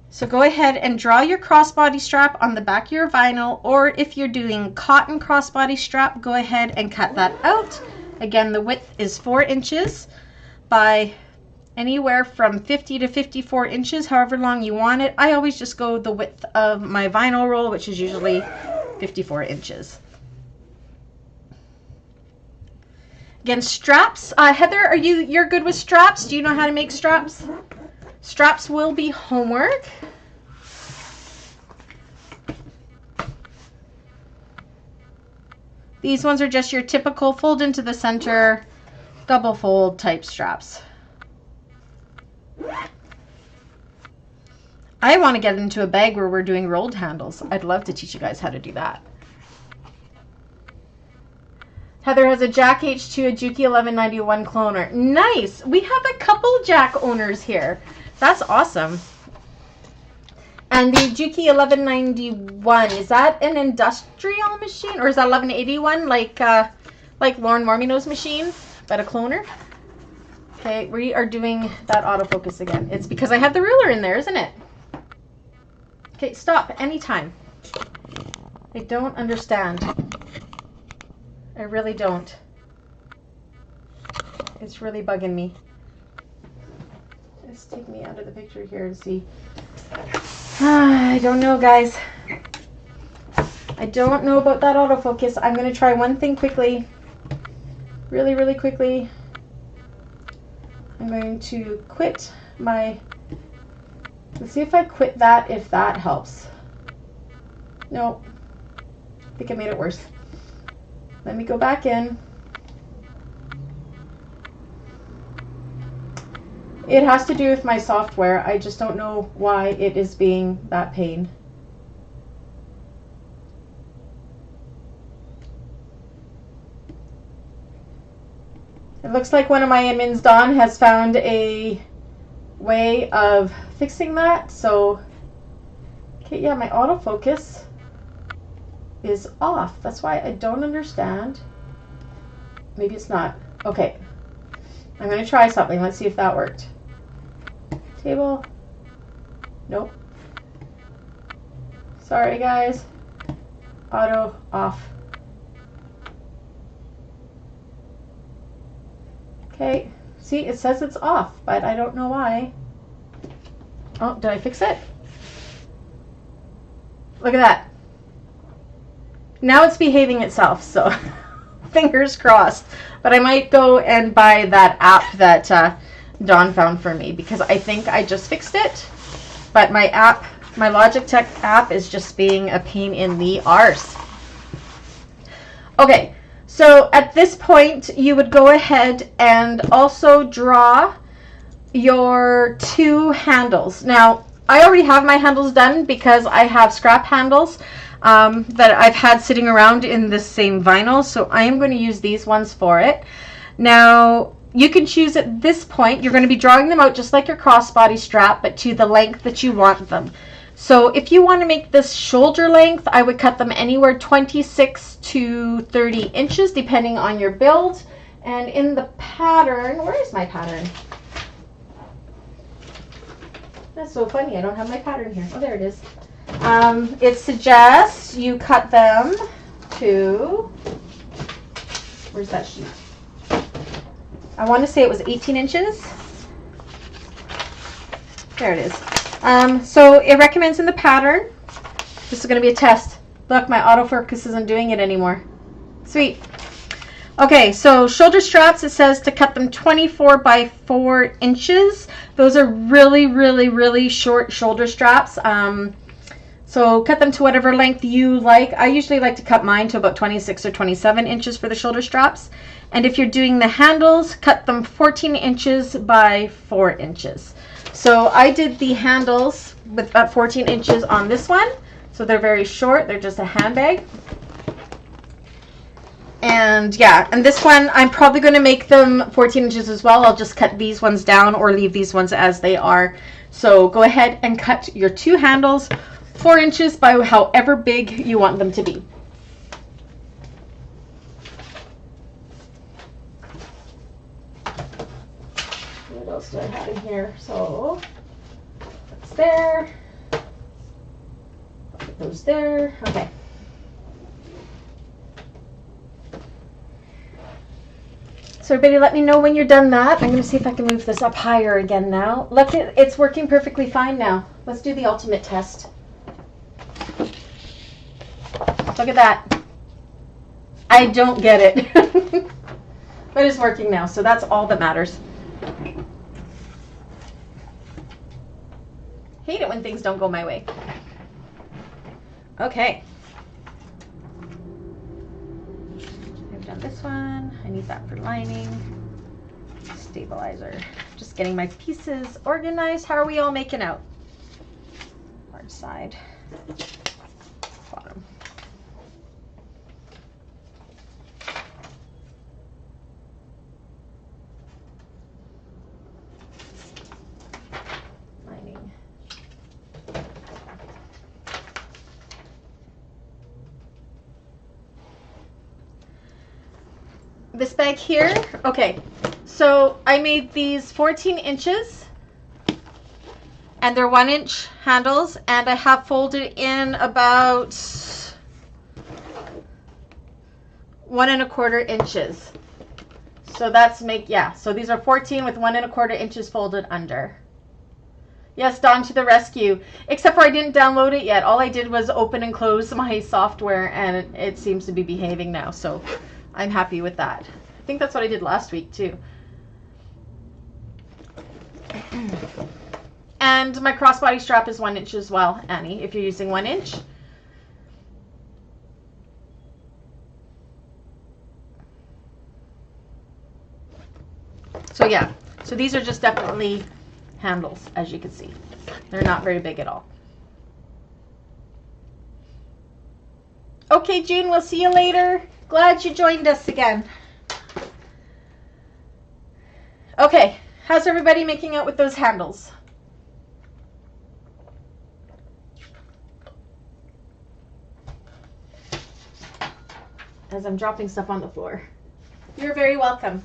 So go ahead and draw your crossbody strap on the back of your vinyl, or if you're doing cotton crossbody strap, go ahead and cut that out. Again, the width is 4 inches by anywhere from 50 to 54 inches, however long you want it. I always just go the width of my vinyl roll, which is usually 54 inches. Again, straps. Heather, you're good with straps? Do you know how to make straps? Straps will be homework. These ones are just your typical fold into the center, double fold type straps. I want to get into a bag where we're doing rolled handles. I'd love to teach you guys how to do that. Heather has a Jack H2, a Juki 1191 cloner. Nice. We have a couple Jack owners here. That's awesome. And the Juki 1191, is that an industrial machine, or is that 1181 like Lauren Mormino's machine, but a cloner? Okay, we are doing that autofocus again. It's because I have the ruler in there, isn't it? Okay, stop anytime. I don't understand. I really don't. It's really bugging me. Just take me out of the picture here and see. I don't know, guys. I don't know about that autofocus. I'm going to try one thing quickly. Really, really quickly. I'm going to quit my... Let's see if I quit that, if that helps. No. I think I made it worse. Let me go back in. It has to do with my software. I just don't know why it is being that pain. It looks like one of my admins, Dawn, has found a way of fixing that. So, okay, yeah, my autofocus is off. That's why I don't understand. Maybe it's not. Okay. I'm going to try something. Let's see if that worked. Table. Nope. Sorry, guys. Auto off. Okay. See, it says it's off, but I don't know why. Oh, did I fix it? Look at that. Now it's behaving itself, so fingers crossed. But I might go and buy that app that Dawn found for me, because I think I just fixed it, but my Logitech app is just being a pain in the arse. Okay, so at this point you would go ahead and also draw your 2 handles. Now I already have my handles done because I have scrap handles that I've had sitting around in this same vinyl, so I am going to use these ones for it. Now you can choose at this point, you're going to be drawing them out just like your crossbody strap, but to the length that you want them. So if you want to make this shoulder length, I would cut them anywhere 26 to 30 inches depending on your build. And in the pattern, where is my pattern? That's so funny, I don't have my pattern here. Oh, there it is. It suggests you cut them to, where's that sheet? I want to say it was 18 inches. There it is. So it recommends in the pattern, this is going to be a test. Look, my autofocus isn't doing it anymore. Sweet. Okay, so shoulder straps, it says to cut them 24 by 4 inches. Those are really, really, really short shoulder straps. So cut them to whatever length you like. I usually like to cut mine to about 26 or 27 inches for the shoulder straps. And if you're doing the handles, cut them 14 inches by 4 inches. So I did the handles with about 14 inches on this one. So they're very short. They're just a handbag. And yeah, and this one, I'm probably going to make them 14 inches as well. I'll just cut these ones down or leave these ones as they are. So go ahead and cut your 2 handles 4 inches by however big you want them to be. What else do I have in here? So that's there. Put those there. Okay. So everybody let me know when you're done that. I'm going to see if I can move this up higher again now. Look, it's working perfectly fine now. Let's do the ultimate test. Look at that. I don't get it. But it's working now, so that's all that matters. Hate it when things don't go my way. Okay. I've done this one. I need that for lining. Stabilizer. Just getting my pieces organized. How are we all making out? Hard side. Bottom. Lining. This bag here, okay, so I made these 14 inches and they're 1-inch handles, and I have folded in about 1 1/4 inches. So that's so these are 14 with 1 1/4 inches folded under. Yes, Dawn to the rescue. Except for I didn't download it yet. All I did was open and close my software, and it seems to be behaving now. So I'm happy with that. I think that's what I did last week too. And my crossbody strap is 1 inch as well, Annie, if you're using 1 inch. So yeah, so these are just definitely handles, as you can see. They're not very big at all. Okay, June, we'll see you later. Glad you joined us again. Okay, how's everybody making out with those handles? As I'm dropping stuff on the floor. You're very welcome.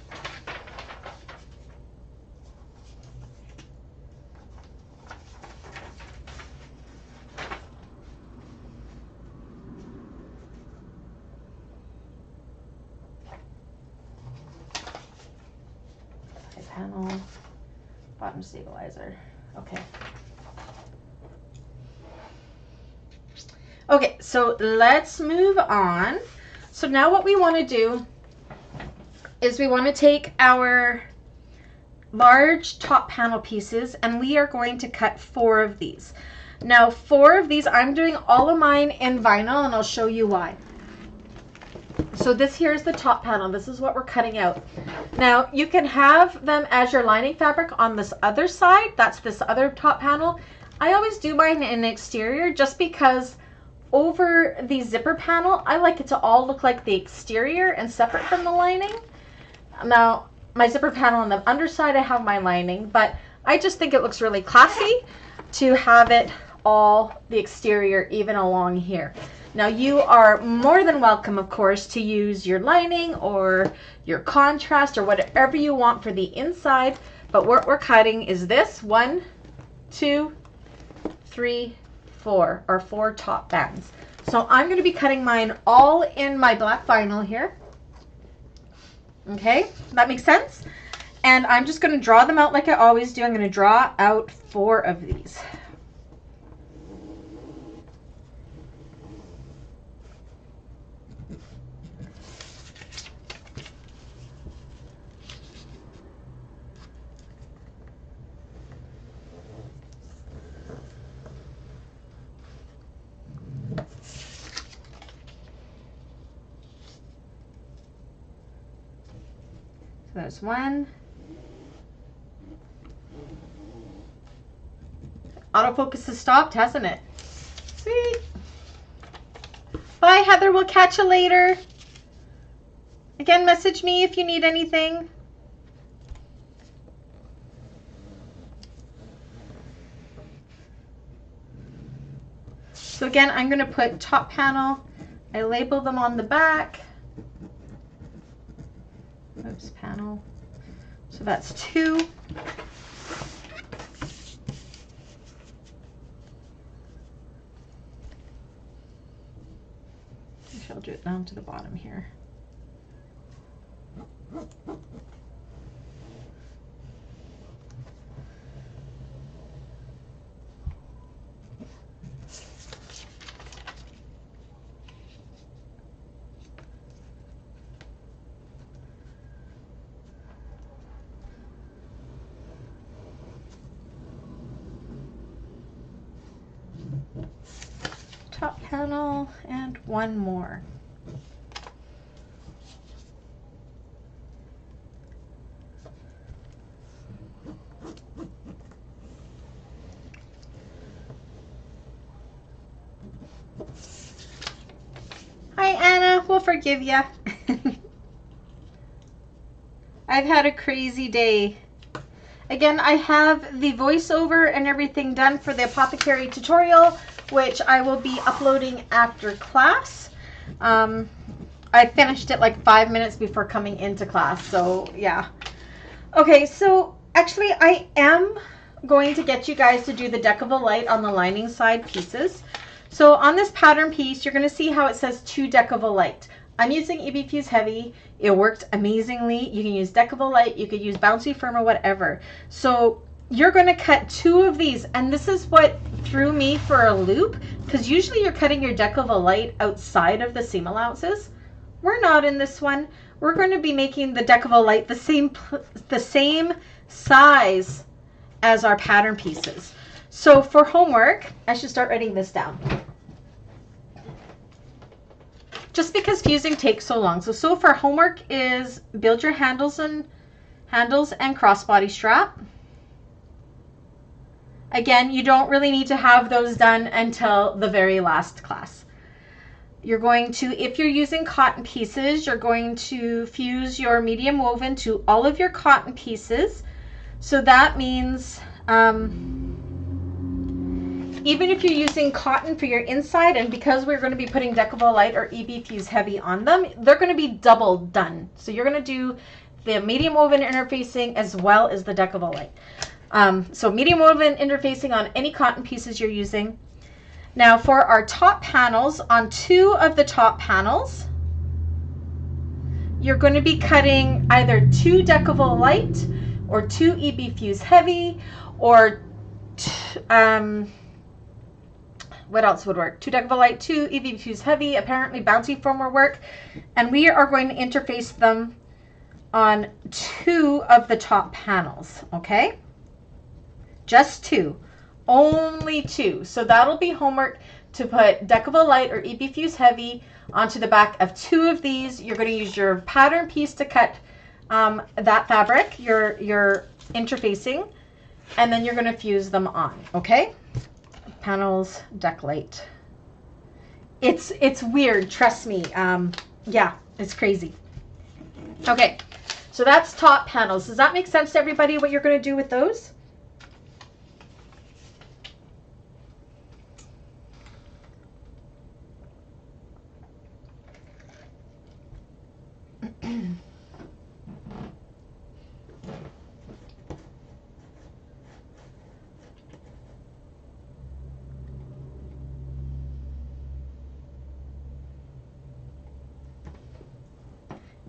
Panel, bottom stabilizer. Okay. Okay, so let's move on. So now what we want to do is we want to take our large top panel pieces, and we are going to cut 4 of these. Now 4 of these, I'm doing all of mine in vinyl, and I'll show you why. So this here is the top panel. This is what we're cutting out. Now you can have them as your lining fabric on this other side. That's this other top panel. I always do mine in exterior just because over the zipper panel, I like it to all look like the exterior and separate from the lining. Now my zipper panel on the underside, I have my lining, but I just think it looks really classy to have it all the exterior even along here. Now you are more than welcome, of course, to use your lining or your contrast or whatever you want for the inside, but what we're cutting is this 1, 2, 3, 4, our 4 top bands. So I'm going to be cutting mine all in my black vinyl here. Okay, that makes sense? And I'm just going to draw them out like I always do. I'm going to draw out 4 of these. There's 1. Autofocus has stopped, hasn't it? Sweet. Bye, Heather. We'll catch you later. Again, message me if you need anything. So again, I'm going to put top panel. I label them on the back. Oops, panel. So that's 2. I'll do it down to the bottom here. Top panel and 1 more. Hi Anna, we'll forgive ya. I've had a crazy day. Again, I have the voiceover and everything done for the Apothecary tutorial, which I will be uploading after class. I finished it like 5 minutes before coming into class, so yeah. Okay, so actually I am going to get you guys to do the deck of a light on the lining side pieces. So on this pattern piece, you're going to see how it says 2 deck of a light. I'm using EB Fuse Heavy. It worked amazingly. You can use deck of a light, you could use bouncy firm or whatever. So you're going to cut 2 of these, and this is what threw me for a loop, because usually you're cutting your deck of a light outside of the seam allowances. We're not in this one. We're going to be making the deck of a light the same size as our pattern pieces. So for homework, I should start writing this down. Just because fusing takes so long. So for homework is build your handles and crossbody strap. Again, you don't really need to have those done until the very last class. You're going to, if you're using cotton pieces, you're going to fuse your medium woven to all of your cotton pieces. So that means even if you're using cotton for your inside, and because we're going to be putting deck of a light or EB Fuse Heavy on them, they're going to be double done. So you're going to do the medium woven interfacing as well as the deck of a light. So medium woven interfacing on any cotton pieces you're using. Now for our top panels, on 2 of the top panels, you're going to be cutting either 2 deck of a light or 2 EB Fuse Heavy, or what else would work? 2 deck of a light, 2 EB Fuse Heavy, apparently bouncy foam will work. And we are going to interface them on 2 of the top panels, okay? Just 2. Only 2. So that'll be homework to put Decibel Light or EB Fuse Heavy onto the back of 2 of these. You're going to use your pattern piece to cut that fabric, your interfacing, and then you're going to fuse them on, okay? Panels, deck light. It's weird, trust me. Yeah, it's crazy. Okay, so that's top panels. Does that make sense to everybody what you're going to do with those?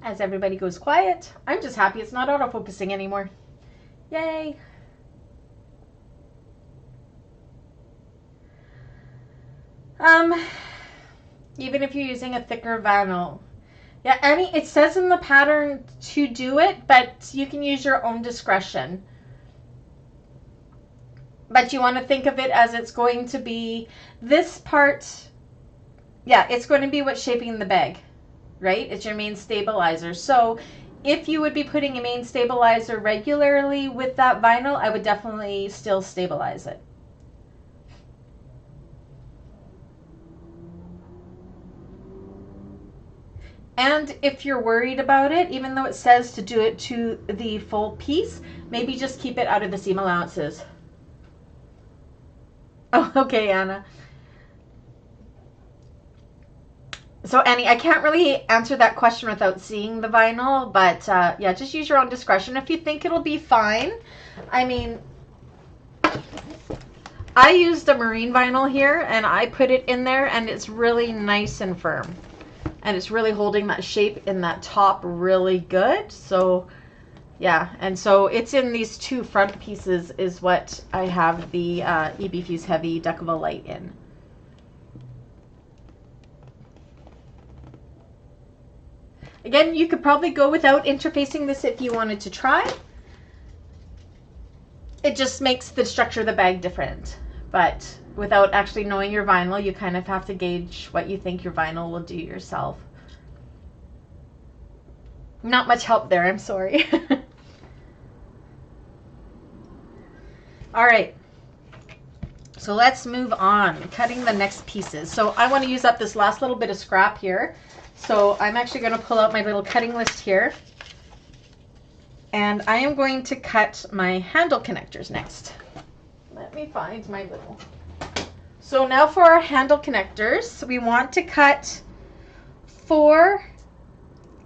As everybody goes quiet, I'm just happy it's not auto-focusing anymore. Yay! Even if you're using a thicker vinyl. Yeah, Annie, it says in the pattern to do it, but you can use your own discretion. But you want to think of it as it's going to be this part. Yeah, it's going to be what's shaping the bag, right? It's your main stabilizer. So if you would be putting a main stabilizer regularly with that vinyl, I would definitely still stabilize it. And if you're worried about it, even though it says to do it to the full piece, maybe just keep it out of the seam allowances. Oh, okay, Anna. So Annie, I can't really answer that question without seeing the vinyl, but yeah, just use your own discretion. If you think it'll be fine, I mean, I used a marine vinyl here and I put it in there and it's really nice and firm. And it's really holding that shape in that top really good. So yeah, and so it's in these 2 front pieces is what I have the EB Fuse Heavy Decibel Light in. Again, you could probably go without interfacing this if you wanted to try. It just makes the structure of the bag different. But without actually knowing your vinyl, you kind of have to gauge what you think your vinyl will do yourself. Not much help there, I'm sorry. All right, so let's move on, cutting the next pieces. So I want to use up this last little bit of scrap here. So I'm actually going to pull out my little cutting list here. And I am going to cut my handle connectors next. Let me find my little... So now for our handle connectors, we want to cut 4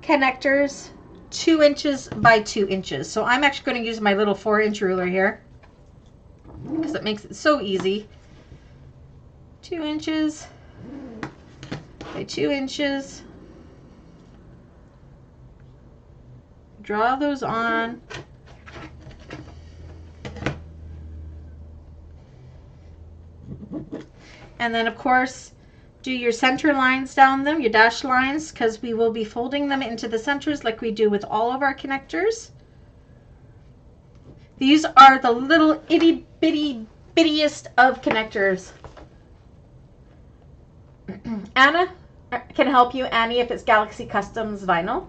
connectors 2 inches by 2 inches. So I'm actually going to use my little 4-inch ruler here because it makes it so easy. 2 inches by 2 inches. Draw those on. And then of course do your center lines down them, your dashed lines, because we will be folding them into the centers like we do with all of our connectors. These are the little itty bitty bittiest of connectors. Anna can help you, Annie, if it's Galaxy Customs vinyl.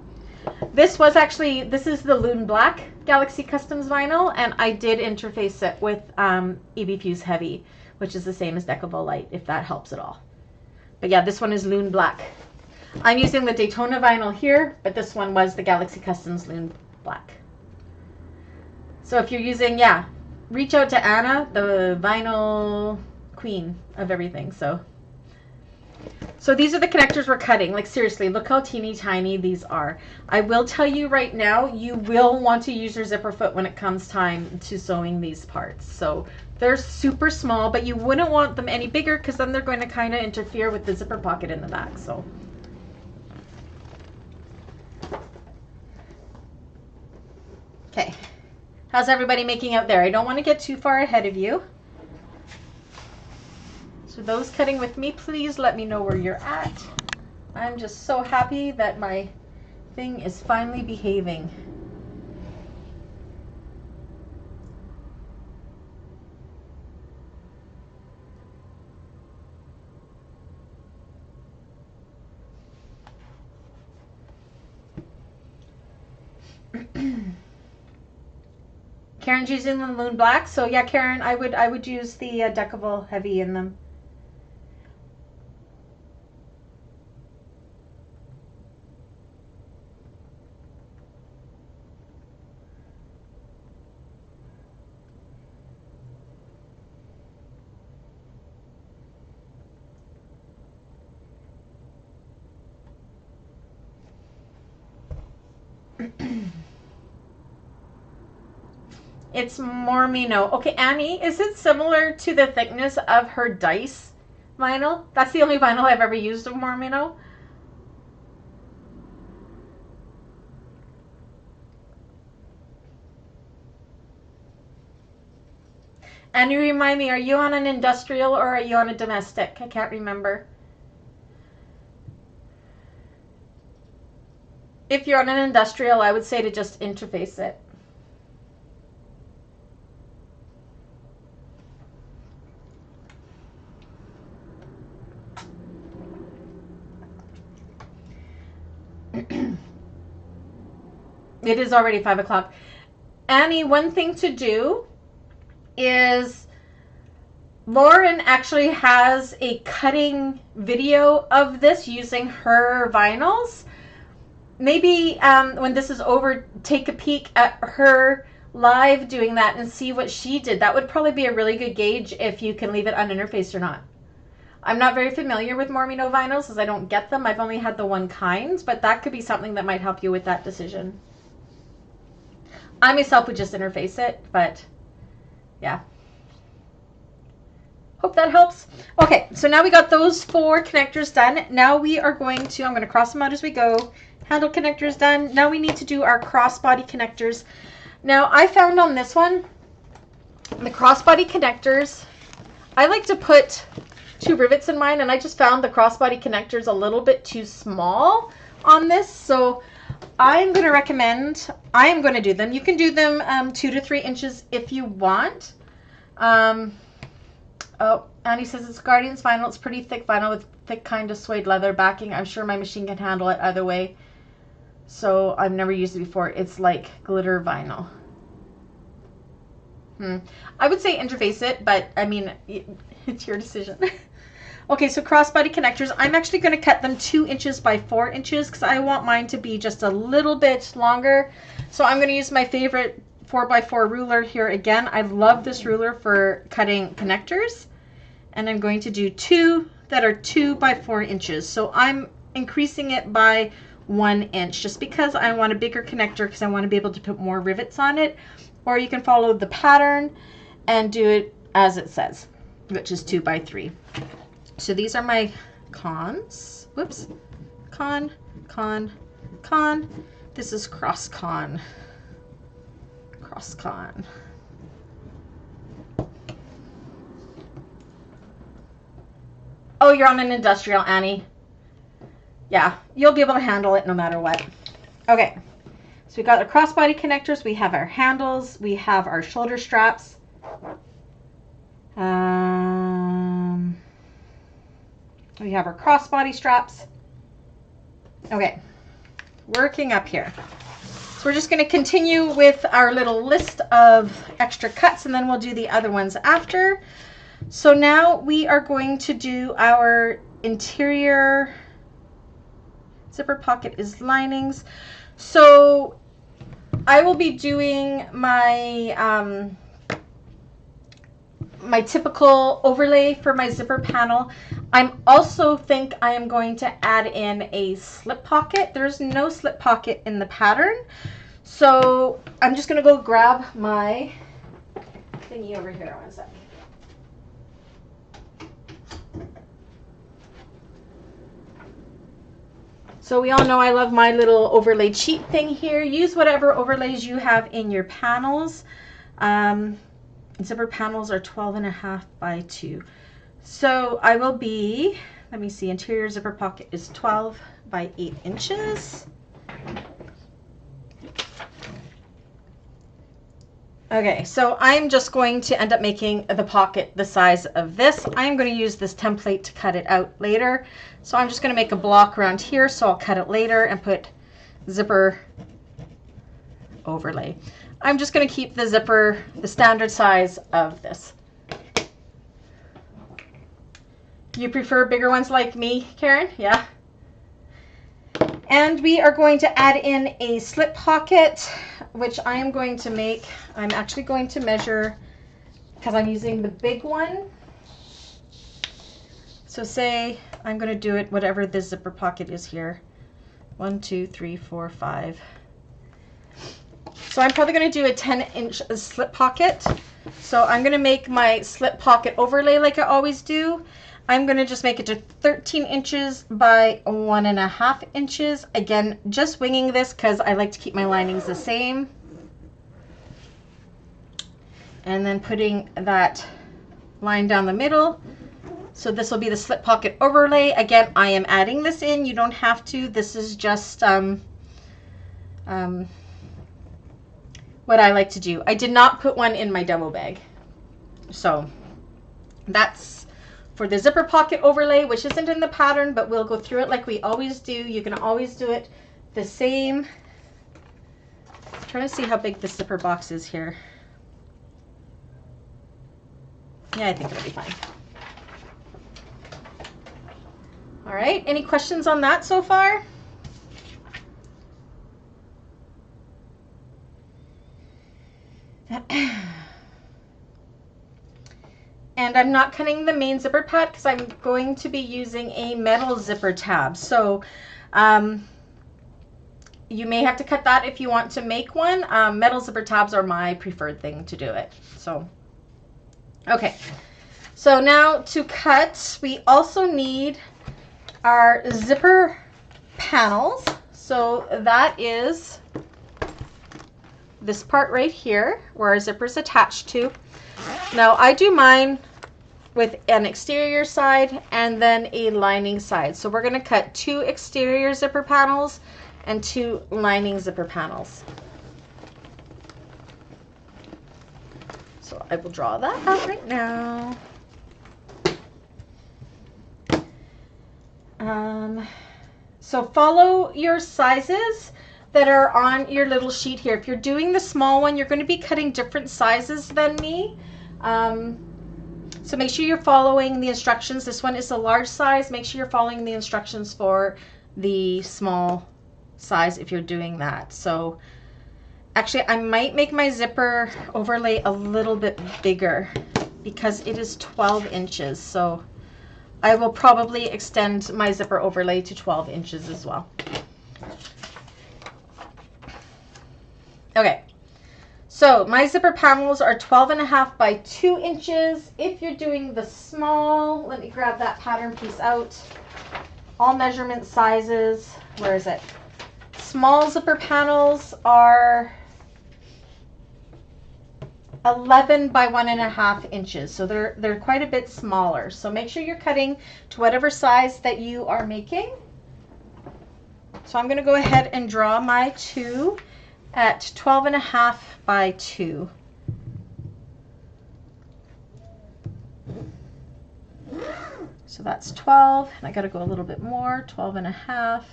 This is the Loon Black Galaxy Customs vinyl, and I did interface it with EB Fuse Heavy, which is the same as Decibel Light, if that helps at all. But yeah, this one is Loon Black. I'm using the Daytona vinyl here, but this one was the Galaxy Customs Loon Black. So if you're using, yeah, reach out to Anna, the vinyl queen of everything. So these are the connectors we're cutting. Like seriously, look how teeny tiny these are. I will tell you right now, you will want to use your zipper foot when it comes time to sewing these parts. So they're super small, but you wouldn't want them any bigger because then they're going to kind of interfere with the zipper pocket in the back. So okay, how's everybody making out there? I don't want to get too far ahead of you. So those cutting with me, please let me know where you're at. I'm just so happy that my thing is finally behaving. Karen's using the Moon Black, so yeah, Karen, I would use the Decavol Heavy in them. It's Mormino. Okay, Annie, is it similar to the thickness of her dice vinyl? That's the only vinyl I've ever used of Mormino. And you remind me, are you on an industrial or are you on a domestic? I can't remember. If you're on an industrial, I would say to just interface it. It is already 5 o'clock. Annie, one thing to do is Lauren actually has a cutting video of this using her vinyls. Maybe when this is over, take a peek at her live doing that and see what she did. That would probably be a really good gauge if you can leave it uninterfaced or not. I'm not very familiar with Mormino vinyls as I don't get them. I've only had the one kind, but that could be something that might help you with that decision. I myself would just interface it, but yeah. Hope that helps. Okay, so now we got those 4 connectors done. Now we are going to, I'm going to cross them out as we go. Handle connectors done. Now we need to do our crossbody connectors. Now I found on this one, the crossbody connectors, I like to put 2 rivets in mine, and I just found the crossbody connectors a little bit too small on this. So I'm going to recommend, I am going to do them. You can do them 2 to 3 inches if you want. Oh, Annie says it's Guardian's vinyl. It's pretty thick vinyl with thick kind of suede leather backing. I'm sure my machine can handle it either way. So I've never used it before. It's like glitter vinyl. I would say interface it, but I mean, it's your decision. Okay, so crossbody connectors. I'm actually going to cut them 2 inches by 4 inches because I want mine to be just a little bit longer. So I'm going to use my favorite 4x4 ruler here again. I love this ruler for cutting connectors. And I'm going to do 2 that are 2 by 4 inches. So I'm increasing it by 1 inch just because I want a bigger connector because I want to be able to put more rivets on it. Or you can follow the pattern and do it as it says, which is 2 by 3. So these are my cons. Whoops. Con, con, con. This is cross con. Cross con. Oh, you're on an industrial, Annie. Yeah, you'll be able to handle it no matter what. Okay, so we got the crossbody connectors. We have our handles. We have our shoulder straps. We have our crossbody straps. Okay, working up here. So we're just going to continue with our little list of extra cuts, and then we'll do the other ones after. So now we are going to do our interior zipper pocket is linings. So I will be doing my my typical overlay for my zipper panel. I'm also think I am going to add in a slip pocket. There's no slip pocket in the pattern. So I'm just going to go grab my thingy over here. One second. So we all know I love my little overlay sheet thing here. Use whatever overlays you have in your panels. Zipper panels are 12.5 by 2. So I will be, let me see, interior zipper pocket is 12 by 8 inches. Okay, so I'm just going to end up making the pocket the size of this. I'm going to use this template to cut it out later. So I'm just going to make a block around here, so I'll cut it later and put zipper overlay. I'm just going to keep the zipper the standard size of this. You prefer bigger ones like me, Karen? Yeah. And we are going to add in a slip pocket, which I am going to make. I'm actually going to measure because I'm using the big one. So say I'm going to do it whatever this zipper pocket is here. 1, 2, 3, 4, 5. So I'm probably going to do a 10-inch slip pocket. So I'm going to make my slip pocket overlay like I always do. I'm going to just make it to 13 inches by 1.5 inches. Again, just winging this because I like to keep my linings the same. And then putting that line down the middle. So this will be the slip pocket overlay. Again, I am adding this in. You don't have to. This is just what I like to do. I did not put one in my demo bag. So that's for the zipper pocket overlay, which isn't in the pattern, but we'll go through it like we always do. You can always do it the same. I'm trying to see how big the zipper box is here. Yeah, I think it'll be fine. All right, any questions on that so far? And I'm not cutting the main zipper pad because I'm going to be using a metal zipper tab. So you may have to cut that if you want to make one. Metal zipper tabs are my preferred thing to do it. So, okay. So now to cut, we also need our zipper panels. So that is this part right here where our zipper is attached to. Now I do mine with an exterior side and then a lining side. So we're going to cut 2 exterior zipper panels and 2 lining zipper panels. So I will draw that out right now. So follow your sizes that are on your little sheet here. If you're doing the small one, you're going to be cutting different sizes than me. So make sure you're following the instructions. This one is a large size. Make sure you're following the instructions for the small size if you're doing that. So actually, I might make my zipper overlay a little bit bigger because it is 12 inches. So I will probably extend my zipper overlay to 12 inches as well. Okay, so my zipper panels are 12.5 by 2 inches. If you're doing the small, let me grab that pattern piece out. All measurement sizes, where is it? Small zipper panels are 11 by 1.5 inches. So they're quite a bit smaller. So make sure you're cutting to whatever size that you are making. So I'm going to go ahead and draw my 2 at 12.5 by 2. So that's 12, and I got to go a little bit more, 12.5.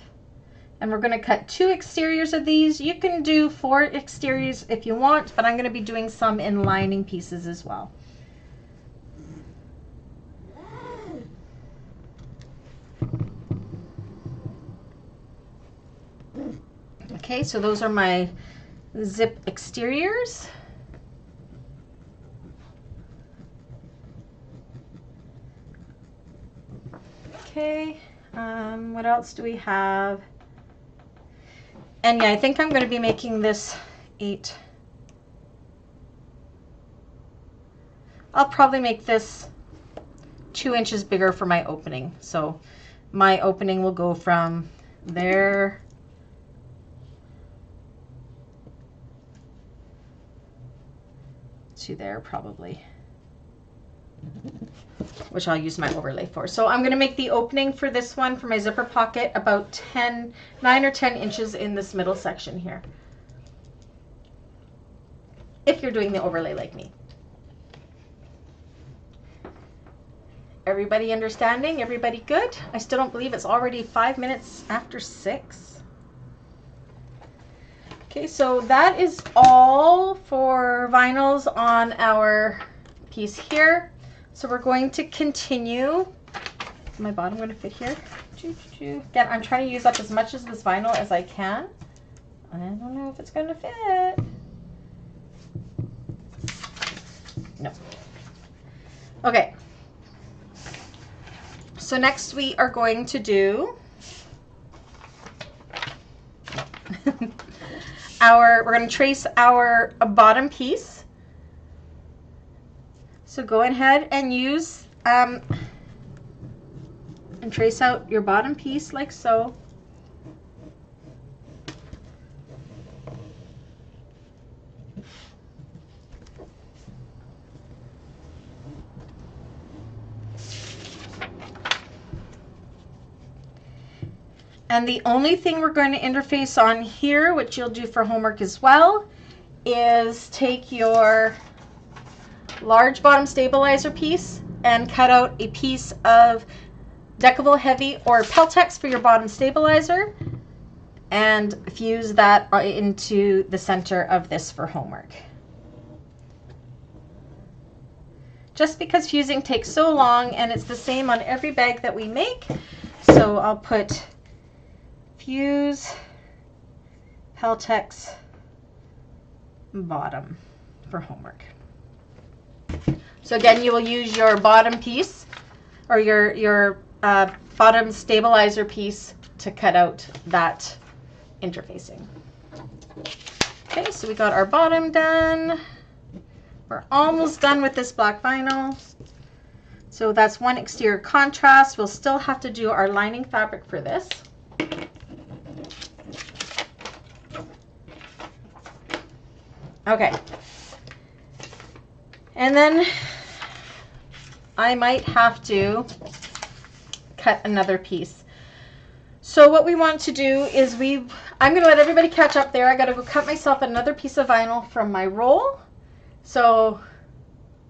And we're going to cut 2 exteriors of these. You can do 4 exteriors if you want, but I'm going to be doing some in lining pieces as well. Okay, so those are my zip exteriors. Okay, what else do we have? And yeah, I think I'm going to be making this 8. I'll probably make this 2 inches bigger for my opening. So my opening will go from there to there probably, which I'll use my overlay for. So I'm going to make the opening for this one for my zipper pocket about 9 or 10 inches in this middle section here, if you're doing the overlay like me. Everybody understanding? Everybody good? I still don't believe it's already 5 minutes after 6. Okay, Okay, so that is all for vinyls on our piece here. So we're going to continue. Is my bottom going to fit here? Again, I'm trying to use up as much of this vinyl as I can. I don't know if it's going to fit. No. Okay. So next we are going to do we're going to trace our bottom piece. So go ahead and use and trace out your bottom piece like so. And the only thing we're going to interface on here, which you'll do for homework as well, is take your large bottom stabilizer piece and cut out a piece of Decavol Heavy or Peltex for your bottom stabilizer and fuse that into the center of this for homework. Just because fusing takes so long, and it's the same on every bag that we make, so I'll put fuse Peltex bottom for homework. So again, you will use your bottom piece or your bottom stabilizer piece to cut out that interfacing. Okay, so we got our bottom done. We're almost done with this black vinyl. So that's one exterior contrast. We'll still have to do our lining fabric for this. Okay. And then I might have to cut another piece. So what we want to do is I'm going to let everybody catch up there. I got to go cut myself another piece of vinyl from my roll. So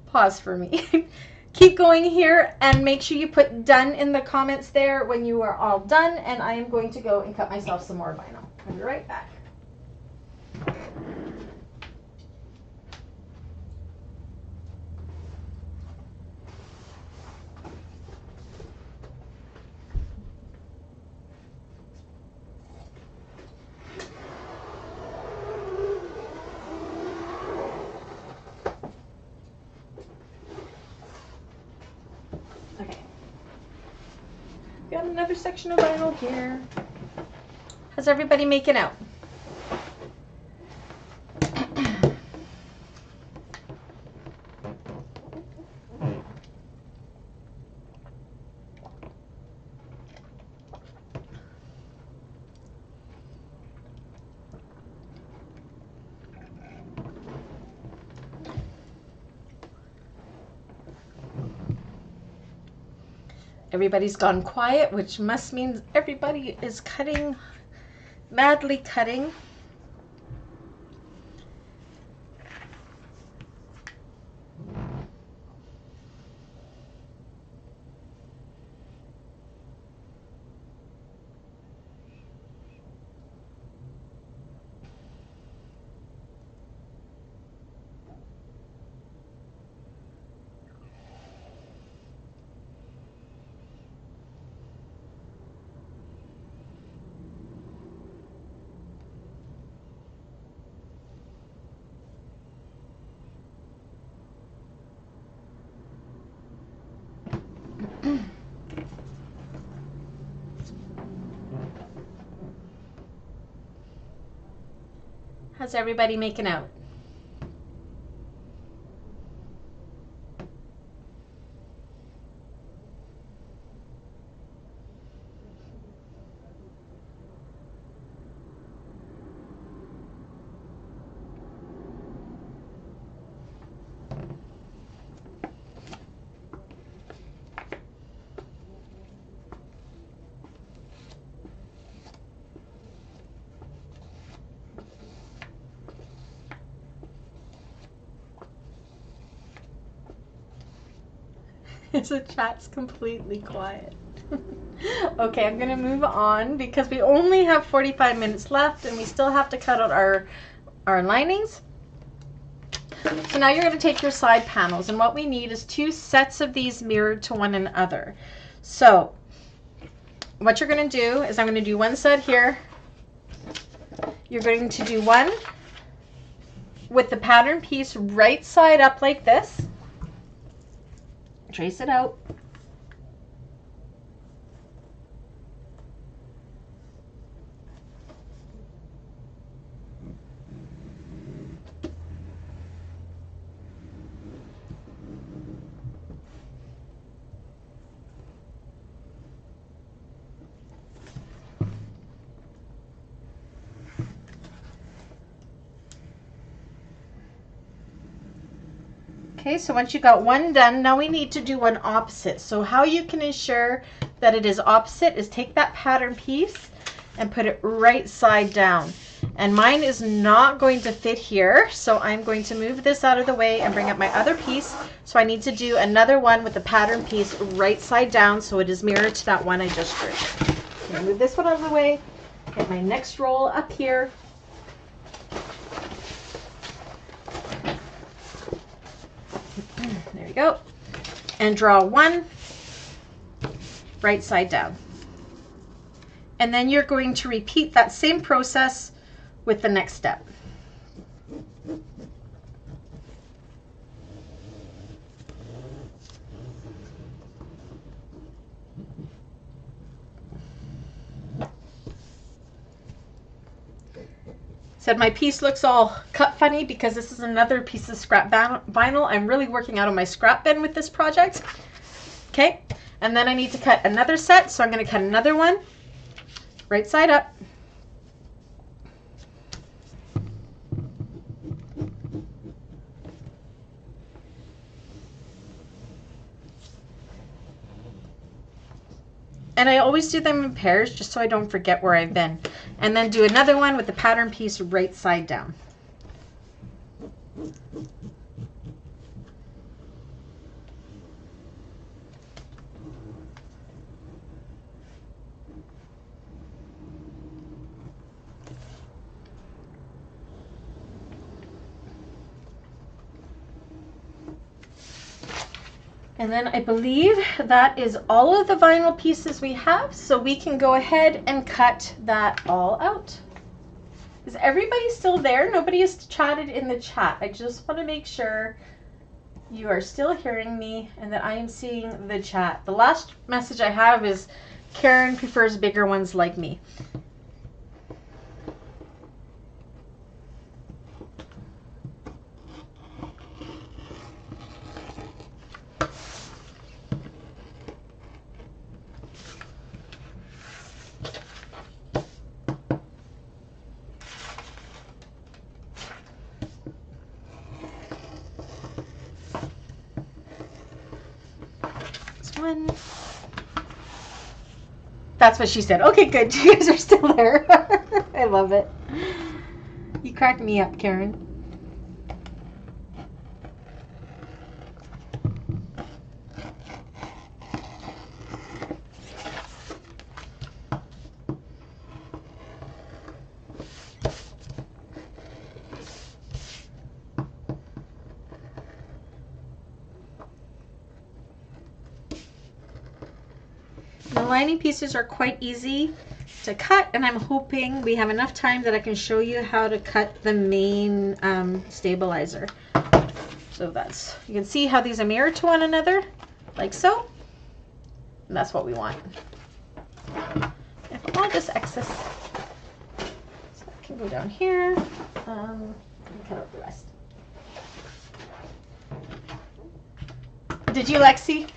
pause for me. Keep going here and make sure you put done in the comments there when you are all done, and I am going to go and cut myself some more vinyl. I'll be right back. Got another section of vinyl here. How's everybody making out? Everybody's gone quiet, which must mean everybody is cutting, madly cutting. How's everybody making out? The chat's completely quiet. Okay, I'm gonna move on because we only have 45 minutes left and we still have to cut out our linings. So now you're going to take your side panels, and what we need is 2 sets of these mirrored to one another. So what you're going to do is I'm going to do one set here. You're going to do one with the pattern piece right side up like this. Trace it out. Okay, so once you got one done, now we need to do one opposite. So how you can ensure that it is opposite is take that pattern piece and put it right side down. And mine is not going to fit here, so I'm going to move this out of the way and bring up my other piece. So I need to do another one with the pattern piece right side down so it is mirrored to that one I just drew. I'm going to move this one out of the way, get my next roll up here. There we go. And draw one right side down. And then you're going to repeat that same process with the next step. Said my piece looks all cut funny because this is another piece of scrap vinyl. I'm really working out of my scrap bin with this project. Okay, and then I need to cut another set, so I'm going to cut another one right side up. And I always do them in pairs just so I don't forget where I've been. And then do another one with the pattern piece right side down. And then I believe that is all of the vinyl pieces we have, so we can go ahead and cut that all out. Is everybody still there? Nobody has chatted in the chat. I just want to make sure you are still hearing me and that I am seeing the chat. The last message I have is Karen prefers bigger ones like me. One. That's what she said. Okay, good. You guys are still there. I love it. You crack me up, Karen. The lining pieces are quite easy to cut, and I'm hoping we have enough time that I can show you how to cut the main stabilizer. So that's, you can see how these are mirrored to one another, like so. And that's what we want. And all this excess, so I can go down here and cut out the rest. Did you, Lexi?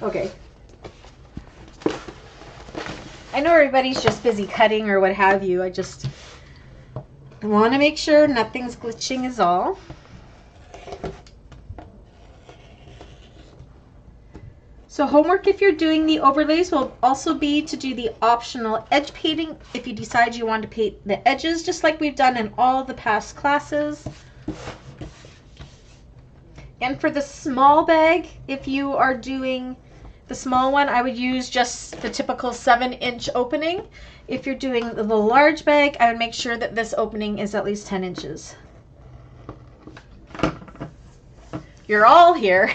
Okay. I know everybody's just busy cutting or what have you. I just want to make sure nothing's glitching is all. So homework if you're doing the overlays will also be to do the optional edge painting if you decide you want to paint the edges just like we've done in all the past classes. And for the small bag, if you are doing The small one, I would use just the typical 7-inch opening. If you're doing the large bag, I would make sure that this opening is at least 10 inches. You're all here.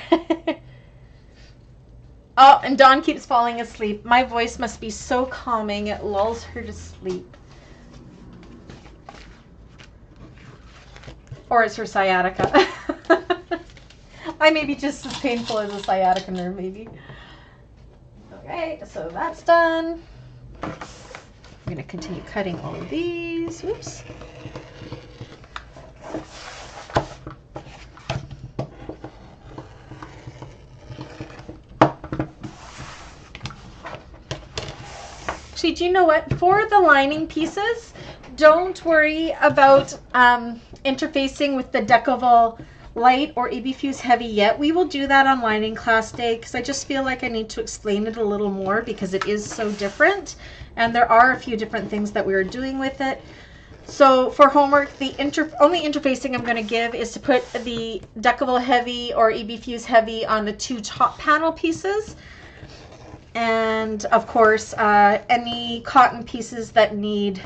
Oh, and Dawn keeps falling asleep. My voice must be so calming, it lulls her to sleep. Or it's her sciatica. I may be just as painful as a sciatica nerve, maybe. Okay, so that's done. I'm going to continue cutting all of these. Oops. Actually, do you know what? For the lining pieces, don't worry about interfacing with the Decovol Light or AB Fuse Heavy yet. We will do that on lining class day because I just feel like I need to explain it a little more because it is so different and there are a few different things that we are doing with it. So for homework, the only interfacing I'm going to give is to put the Decovol Heavy or AB Fuse Heavy on the 2 top panel pieces. And of course, any cotton pieces that need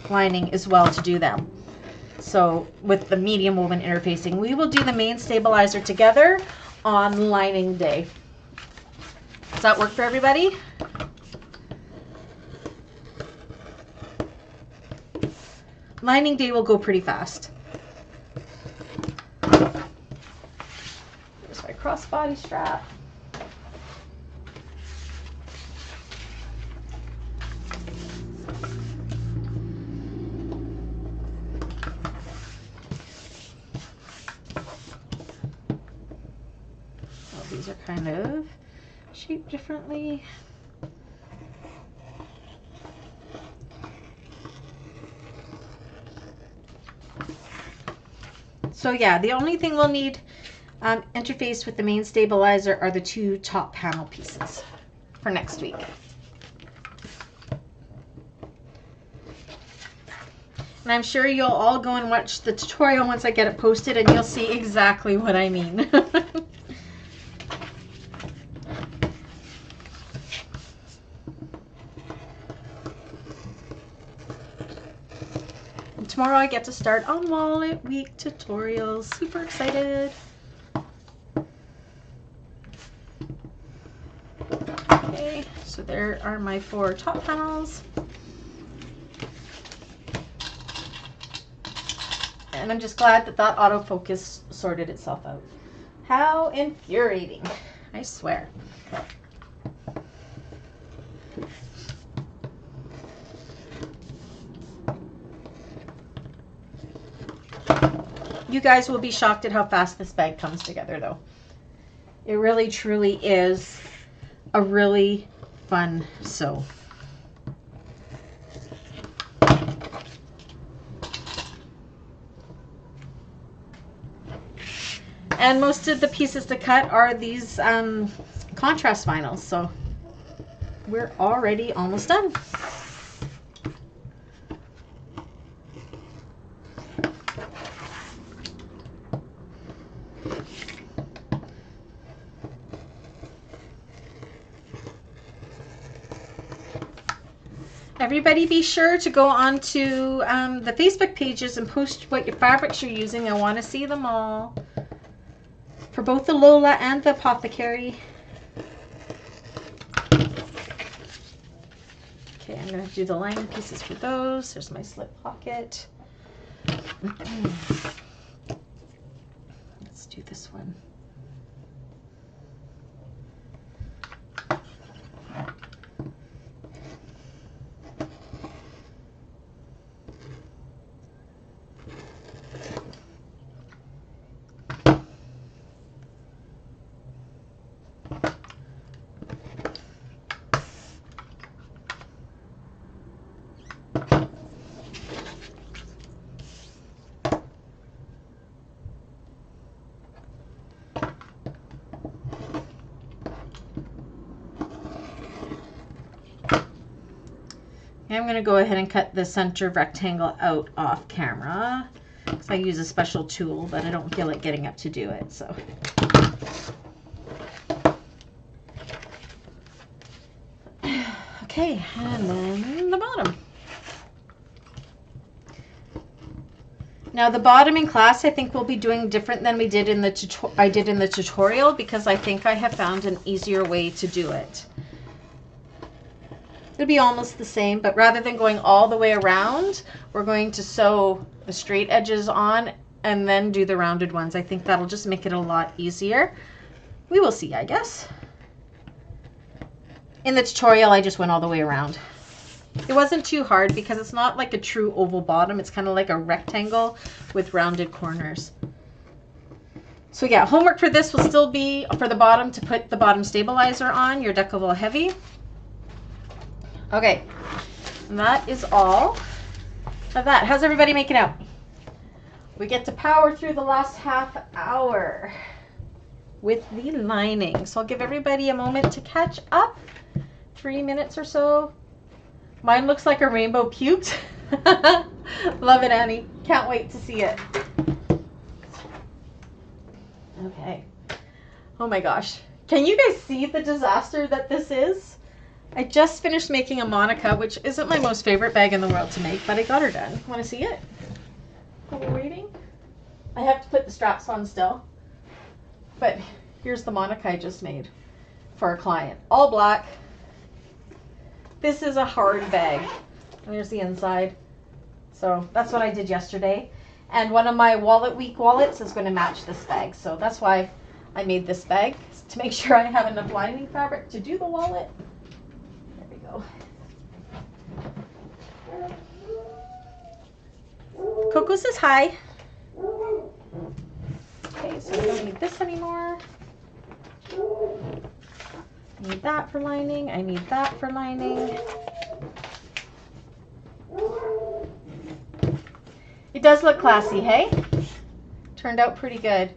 lining as well to do them. So with the medium woven interfacing, we will do the main stabilizer together on lining day. Does that work for everybody? Lining day will go pretty fast. Here's my crossbody strap. These are kind of shaped differently. So yeah, the only thing we'll need interface with the main stabilizer are the 2 top panel pieces for next week. And I'm sure you'll all go and watch the tutorial once I get it posted and you'll see exactly what I mean. Tomorrow I get to start on Wallet Week tutorials. Super excited. Okay, so there are my 4 top panels. And I'm just glad that that autofocus sorted itself out. How infuriating, I swear. You guys will be shocked at how fast this bag comes together, though. It really, truly is a really fun sew. And most of the pieces to cut are these contrast vinyls, so we're already almost done. Everybody be sure to go on to the Facebook pages and post what your fabrics you're using. I want to see them all. For both the Lola and the Apothecary. Okay, I'm going to do the lining pieces for those. There's my slip pocket. Let's do this one. I'm going to go ahead and cut the center rectangle out off camera because I use a special tool, but I don't feel like getting up to do it. So Okay, and then the bottom. Now the bottom in class I think we'll be doing different than we did in the tutorial because I think I have found an easier way to do it. It'll be almost the same, but rather than going all the way around, we're going to sew the straight edges on and then do the rounded ones. I think that'll just make it a lot easier. We will see, I guess. In the tutorial, I just went all the way around. It wasn't too hard because it's not like a true oval bottom. It's kind of like a rectangle with rounded corners. So yeah, homework for this will still be for the bottom to put the bottom stabilizer on, your Decovol Heavy. Okay, and that is all of that. How's everybody making out? We get to power through the last half hour with the lining. So I'll give everybody a moment to catch up. 3 minutes or so. Mine looks like a rainbow puked. Love it, Annie. Can't wait to see it. Okay. Oh my gosh. Can you guys see the disaster that this is? I just finished making a Monica, which isn't my most favorite bag in the world to make, but I got her done. Want to see it? While we're waiting? I have to put the straps on still. But here's the Monica I just made for a client. All black. This is a hard bag. There's the inside. So that's what I did yesterday. And one of my Wallet Week wallets is going to match this bag. So that's why I made this bag, to make sure I have enough lining fabric to do the wallet. There we go. Coco says hi. Okay, so I don't need this anymore. I need that for lining. I need that for lining. It does look classy, hey? Turned out pretty good.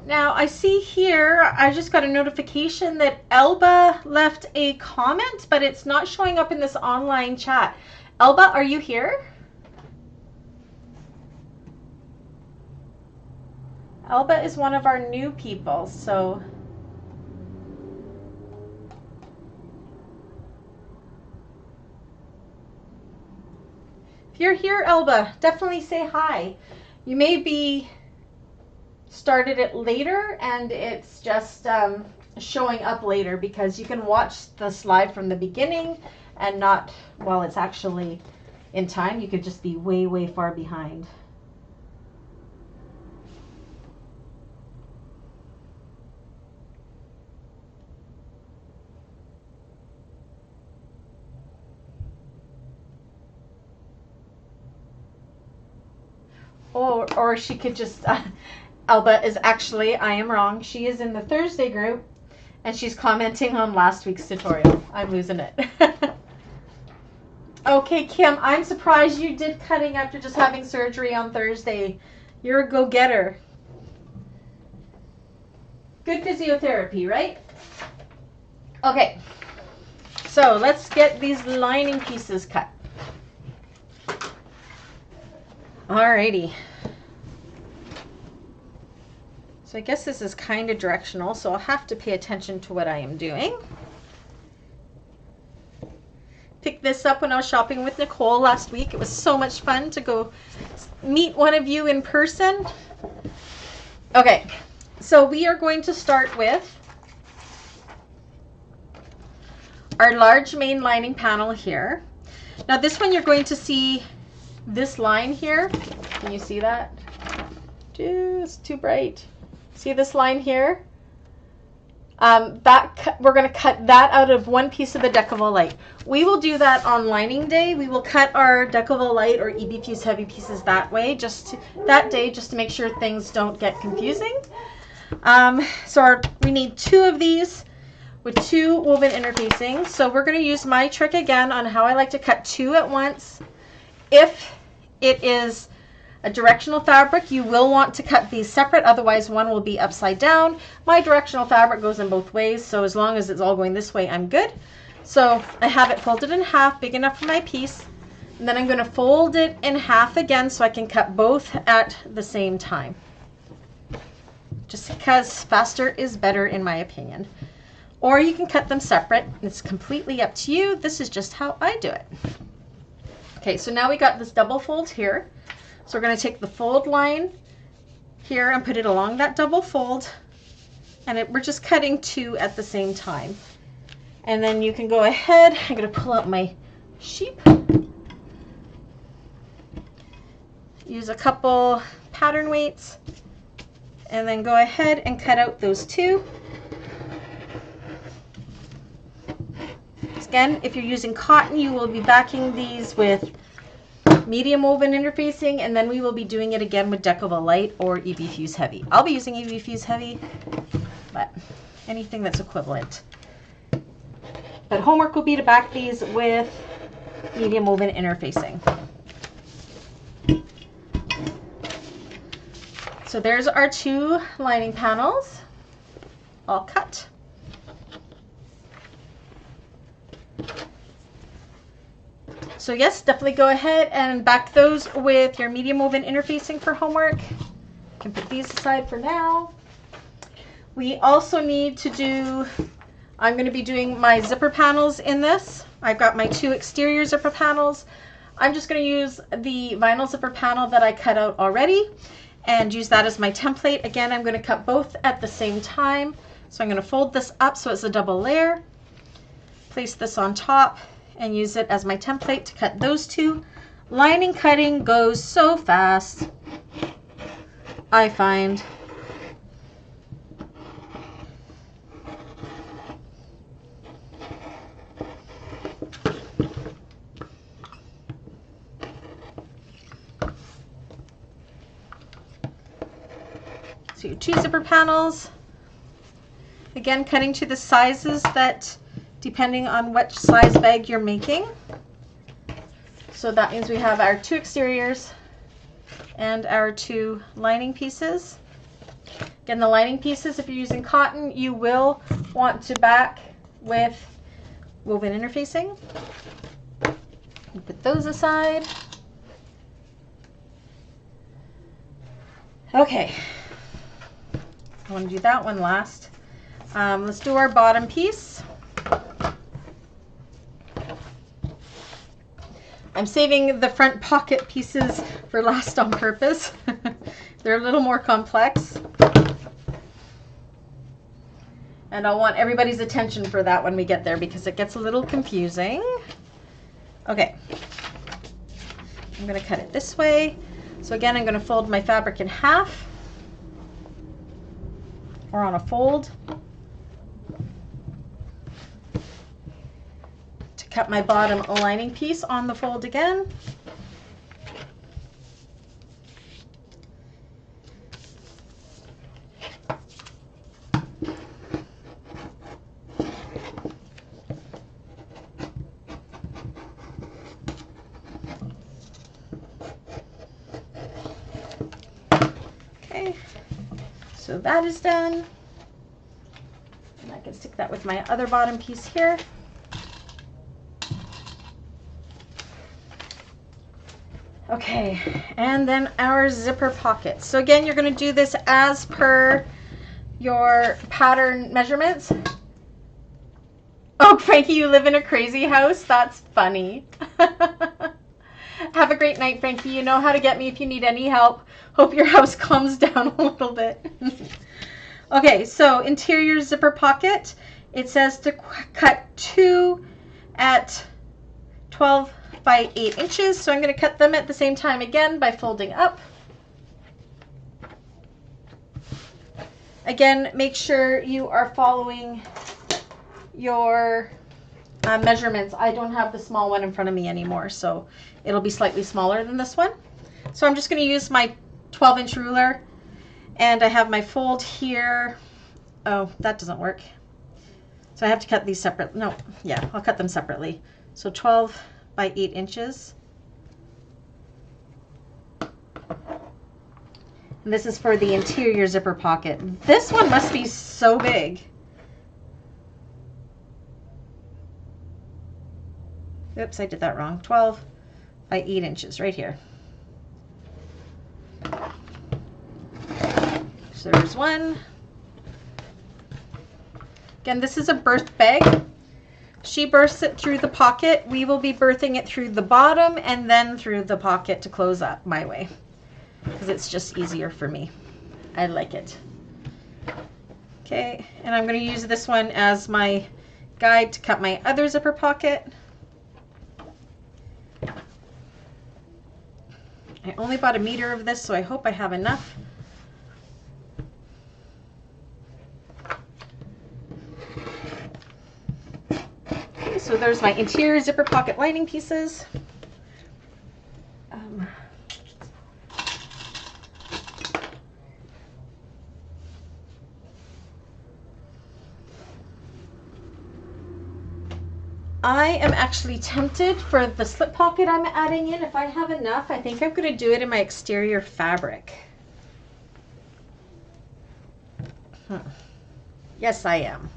Now I see here, I just got a notification that Elba left a comment, but it's not showing up in this online chat. Elba, are you here? Elba is one of our new people, so. If you're here, Elba, definitely say hi. You may be started it later and it's just showing up later because you can watch the slide from the beginning and not while it's actually in time. You could just be way, way far behind. Or she could just Alba is actually, I am wrong. She is in the Thursday group and she's commenting on last week's tutorial. I'm losing it. Okay, Kim, I'm surprised you did cutting after just having surgery on Thursday. You're a go-getter. Good physiotherapy, right? Okay, so let's get these lining pieces cut. Alrighty. So I guess this is kind of directional, so I'll have to pay attention to what I am doing. Picked this up when I was shopping with Nicole last week. It was so much fun to go meet one of you in person. Okay, so we are going to start with our large main lining panel here. Now this one you're going to see this line here. Can you see that? It's too bright. See this line here? We're going to cut that out of one piece of the Decovol Light. We will do that on lining day. We will cut our Decovol Light or EB piece heavy pieces that way, just to make sure things don't get confusing. We need 2 of these with 2 woven interfacing. So we're going to use my trick again on how I like to cut 2 at once. If it is a directional fabric, you will want to cut these separate, otherwise one will be upside down. My directional fabric goes in both ways, so as long as it's all going this way, I'm good. So I have it folded in half, big enough for my piece, and then I'm going to fold it in half again so I can cut both at the same time. Just because faster is better in my opinion. Or you can cut them separate. It's completely up to you. This is just how I do it. Okay, so now we got this double fold here. So we're going to take the fold line here and put it along that double fold, and we're just cutting 2 at the same time. And then you can go ahead, I'm going to pull out my sheep, use a couple pattern weights, and then go ahead and cut out those 2. Again, if you're using cotton, you will be backing these with medium woven interfacing, and then we will be doing it again with Decovil Light or EB Fuse Heavy. I'll be using EB Fuse Heavy, but anything that's equivalent. But homework will be to back these with medium woven interfacing. So there's our 2 lining panels, all cut. So yes, definitely go ahead and back those with your medium woven interfacing for homework. You can put these aside for now. We also need to do, I'm going to be doing my zipper panels in this. I've got my 2 exterior zipper panels. I'm just going to use the vinyl zipper panel that I cut out already and use that as my template. Again, I'm going to cut both at the same time. So I'm going to fold this up so it's a double layer, place this on top, and use it as my template to cut those 2. Lining cutting goes so fast, I find. So your 2 zipper panels, again cutting to the sizes that depending on which size bag you're making. So that means we have our 2 exteriors and our 2 lining pieces. Again, the lining pieces, if you're using cotton, you will want to back with woven interfacing. Put those aside. Okay, I want to do that one last. Let's do our bottom piece. I'm saving the front pocket pieces for last on purpose. They're a little more complex. And I'll want everybody's attention for that when we get there because it gets a little confusing. Okay. I'm going to cut it this way. So again, I'm going to fold my fabric in half or on a fold. Cut my bottom lining piece on the fold again. Okay, so that is done. And I can stick that with my other bottom piece here. Okay, and then our zipper pocket. So again, you're going to do this as per your pattern measurements. Oh, Frankie, you live in a crazy house? That's funny. Have a great night, Frankie. You know how to get me if you need any help. Hope your house calms down a little bit. Okay, so interior zipper pocket. It says to cut 2 at 12 by 8 inches, so I'm going to cut them at the same time again by folding up. Again, make sure you are following your measurements. I don't have the small one in front of me anymore, so it'll be slightly smaller than this one. So I'm just going to use my 12-inch ruler, and I have my fold here. Oh, that doesn't work. So I have to cut these separate. No, yeah, I'll cut them separately. So 12 by 8 inches. And this is for the interior zipper pocket. This one must be so big. Oops, I did that wrong. 12 by 8 inches right here. So there's one. Again, this is a birth bag. She births it through the pocket. We will be birthing it through the bottom and then through the pocket to close up my way, because it's just easier for me. I like it. Okay, and I'm going to use this one as my guide to cut my other zipper pocket. I only bought 1 meter of this, so I hope I have enough. Okay, so there's my interior zipper pocket lining pieces. I am actually tempted for the slip pocket I'm adding in. If I have enough, I think I'm going to do it in my exterior fabric. Yes, I am.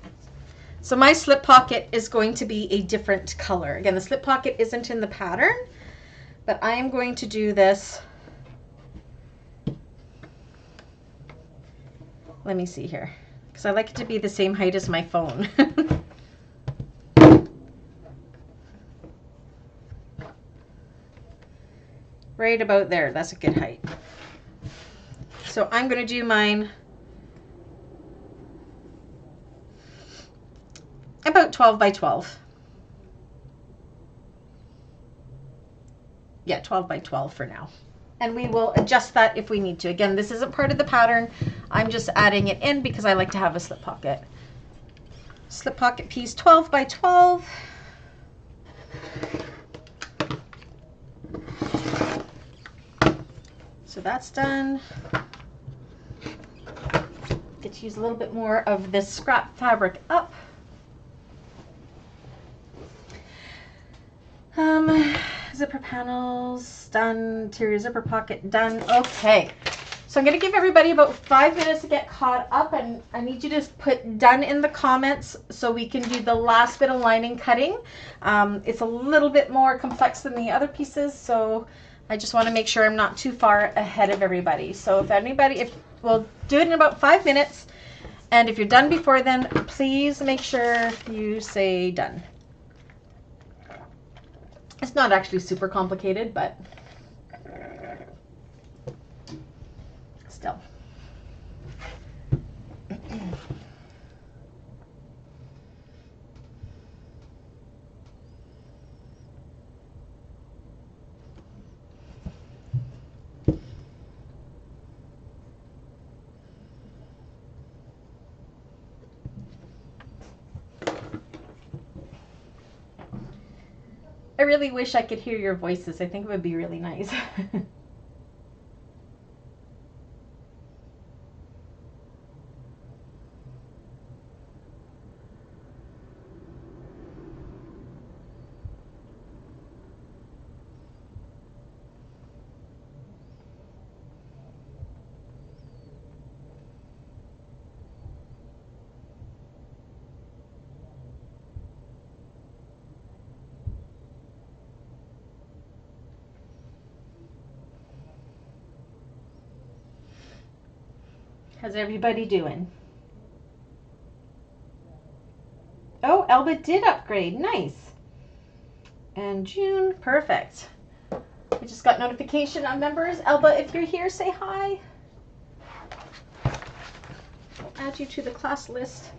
So my slip pocket is going to be a different color. Again, the slip pocket isn't in the pattern, but I am going to do this. Let me see here, because I like it to be the same height as my phone. Right about there, that's a good height. So I'm going to do mine about 12 by 12. Yeah, 12 by 12 for now. And we will adjust that if we need to. Again, this isn't part of the pattern. I'm just adding it in because I like to have a slip pocket. Slip pocket piece 12 by 12. So that's done. Get to use a little bit more of this scrap fabric up. Zipper panels done. Interior zipper pocket done. Okay, so I'm going to give everybody about 5 minutes to get caught up, and I need you to put done in the comments so we can do the last bit of lining cutting. It's a little bit more complex than the other pieces, so I just want to make sure I'm not too far ahead of everybody. So if we'll do it in about 5 minutes, and if you're done before then, please make sure you say done. It's not actually super complicated, but still. I really wish I could hear your voices. I think it would be really nice. How's everybody doing? Oh, Elba did upgrade. Nice. And June, perfect. I just got notification on members. Elba, if you're here, say hi. I'll add you to the class list.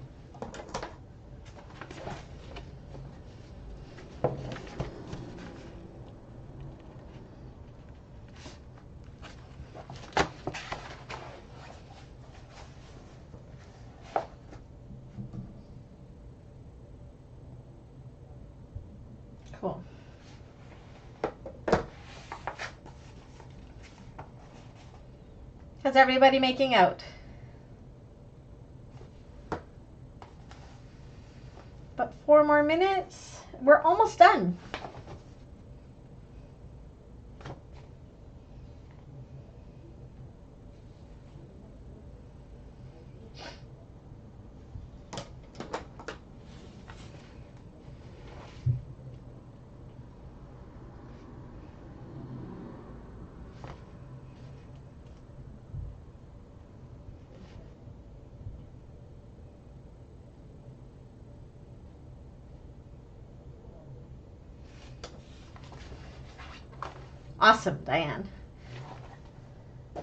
Cool. How's everybody making out? But 4 more minutes. We're almost done. Awesome, Diane.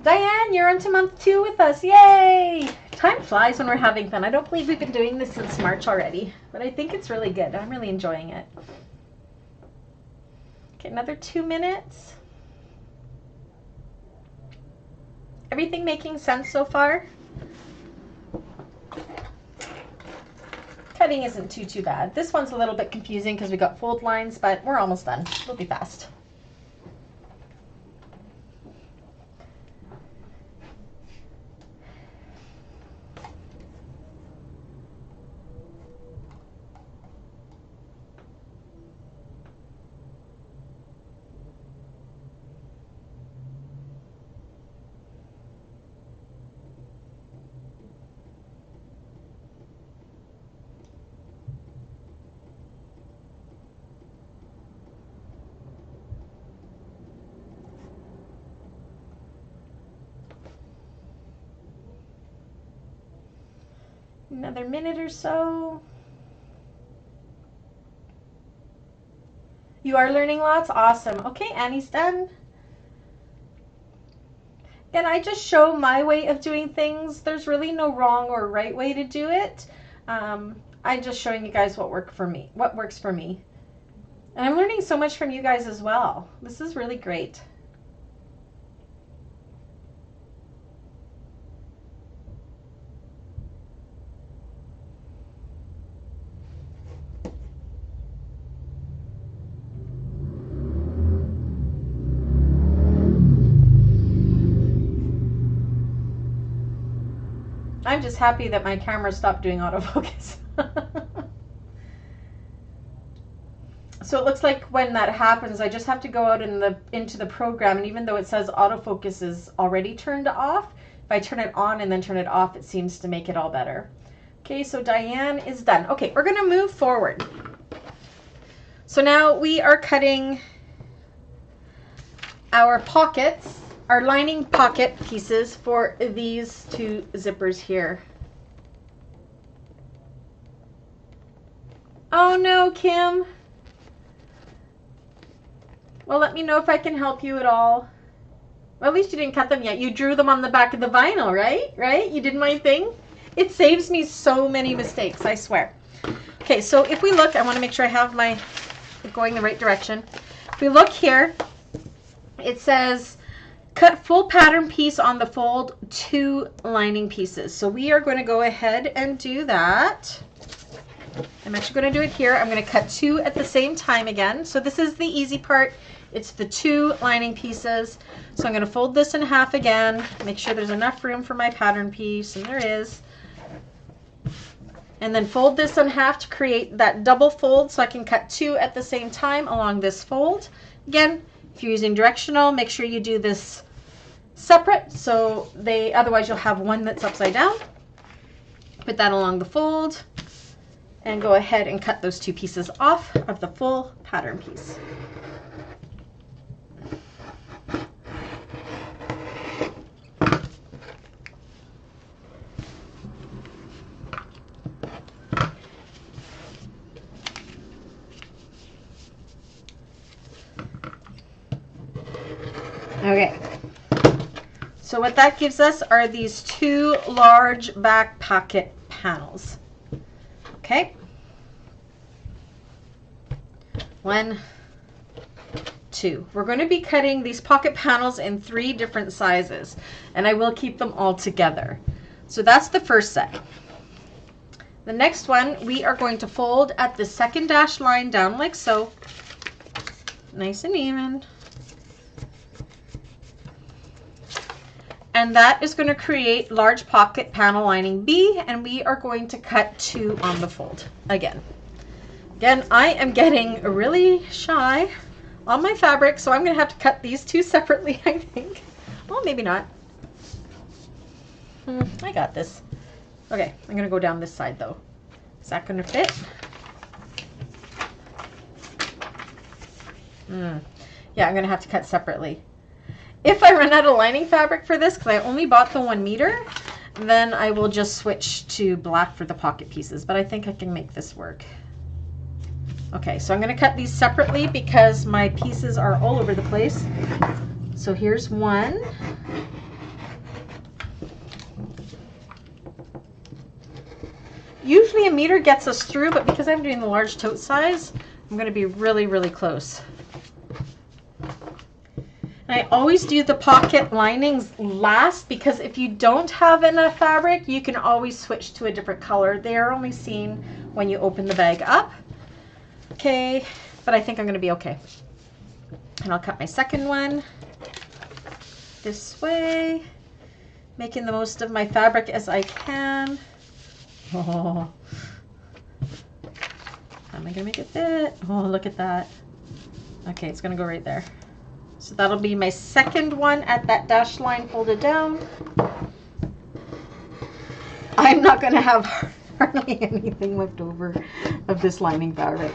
Diane, you're on to month 2 with us. Yay! Time flies when we're having fun. I don't believe we've been doing this since March already, but I think it's really good. I'm really enjoying it. Okay, another 2 minutes. Everything making sense so far? Cutting isn't too bad. This one's a little bit confusing because we got fold lines, but we're almost done. We'll be fast. Another minute or so. You are learning lots? Awesome. Okay, Annie's done. And I just show my way of doing things. There's really no wrong or right way to do it. I'm just showing you guys what works for me. And I'm learning so much from you guys as well. This is really great. I'm just happy that my camera stopped doing autofocus. So it looks like when that happens, I just have to go out into the program, and even though it says autofocus is already turned off, if I turn it on and then turn it off, it seems to make it all better. Okay, so Diane is done. Okay, we're gonna move forward. So now we are cutting our pockets, our lining pocket pieces for these 2 zippers here. Oh no, Kim. Well, let me know if I can help you at all. Well, at least you didn't cut them yet. You drew them on the back of the vinyl, right? Right? You did my thing? It saves me so many mistakes, I swear. Okay, so if we look, I want to make sure I have my going the right direction. If we look here, it says cut full pattern piece on the fold, 2 lining pieces. So we are going to go ahead and do that. I'm actually going to do it here. I'm going to cut 2 at the same time again. So this is the easy part. It's the 2 lining pieces. So I'm going to fold this in half again, make sure there's enough room for my pattern piece, and there is. And then fold this in half to create that double fold so I can cut 2 at the same time along this fold. Again, if you're using directional, make sure you do this separate, so otherwise you'll have one that's upside down. Put that along the fold and go ahead and cut those 2 pieces off of the full pattern piece. Okay, so what that gives us are these 2 large back pocket panels. Okay, 1, 2. We're going to be cutting these pocket panels in 3 different sizes, and I will keep them all together. So that's the first set. The next one, we are going to fold at the second dashed line down like so, nice and even. And that is going to create large pocket panel lining B, and we are going to cut 2 on the fold again. Again, I am getting really shy on my fabric, so I'm going to have to cut these 2 separately, I think. Well, maybe not. I got this. Okay, I'm going to go down this side though. Is that going to fit? Yeah, I'm going to have to cut separately. If I run out of lining fabric for this, because I only bought the 1 meter, then I will just switch to black for the pocket pieces, but I think I can make this work. Okay, so I'm going to cut these separately because my pieces are all over the place. So here's one. Usually a meter gets us through, but because I'm doing the large tote size, I'm going to be really, really close. And I always do the pocket linings last because if you don't have enough fabric, you can always switch to a different color. They are only seen when you open the bag up. Okay, but I think I'm going to be okay. And I'll cut my second one this way, making the most of my fabric as I can. Oh, how am I going to make it fit? Oh, look at that. Okay, it's going to go right there. So that'll be my second one at that dashed line folded down. I'm not going to have hardly anything left over of this lining fabric.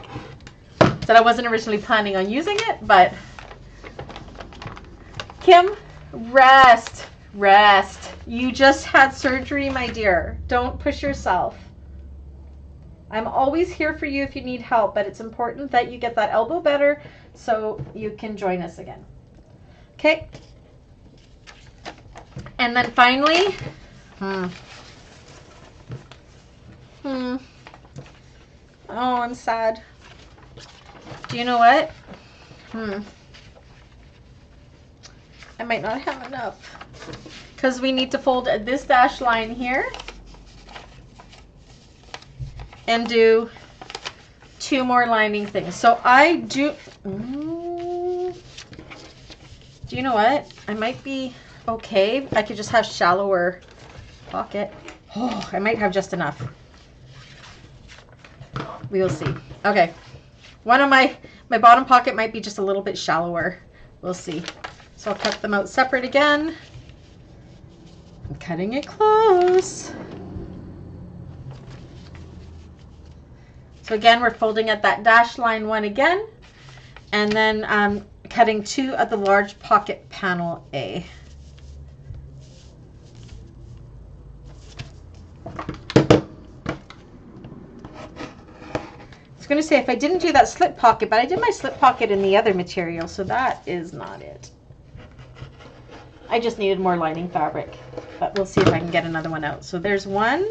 Said I wasn't originally planning on using it, but Kim, rest. You just had surgery, my dear. Don't push yourself. I'm always here for you if you need help, but it's important that you get that elbow better so you can join us again. Okay. And then finally, oh, I'm sad. Do you know what? I might not have enough because we need to fold this dash line here and do 2 more lining things. So I do, do you know what? I might be okay. I could just have shallower pocket. Oh, I might have just enough. We will see. Okay. One of my bottom pocket might be just a little bit shallower. We'll see. So I'll cut them out separate again. I'm cutting it close. So again, we're folding at that dash line 1 again, and then cutting 2 at the large pocket panel A. I was going to say if I didn't do that slip pocket, but I did my slip pocket in the other material, so that is not it. I just needed more lining fabric, but we'll see if I can get another one out. So there's one.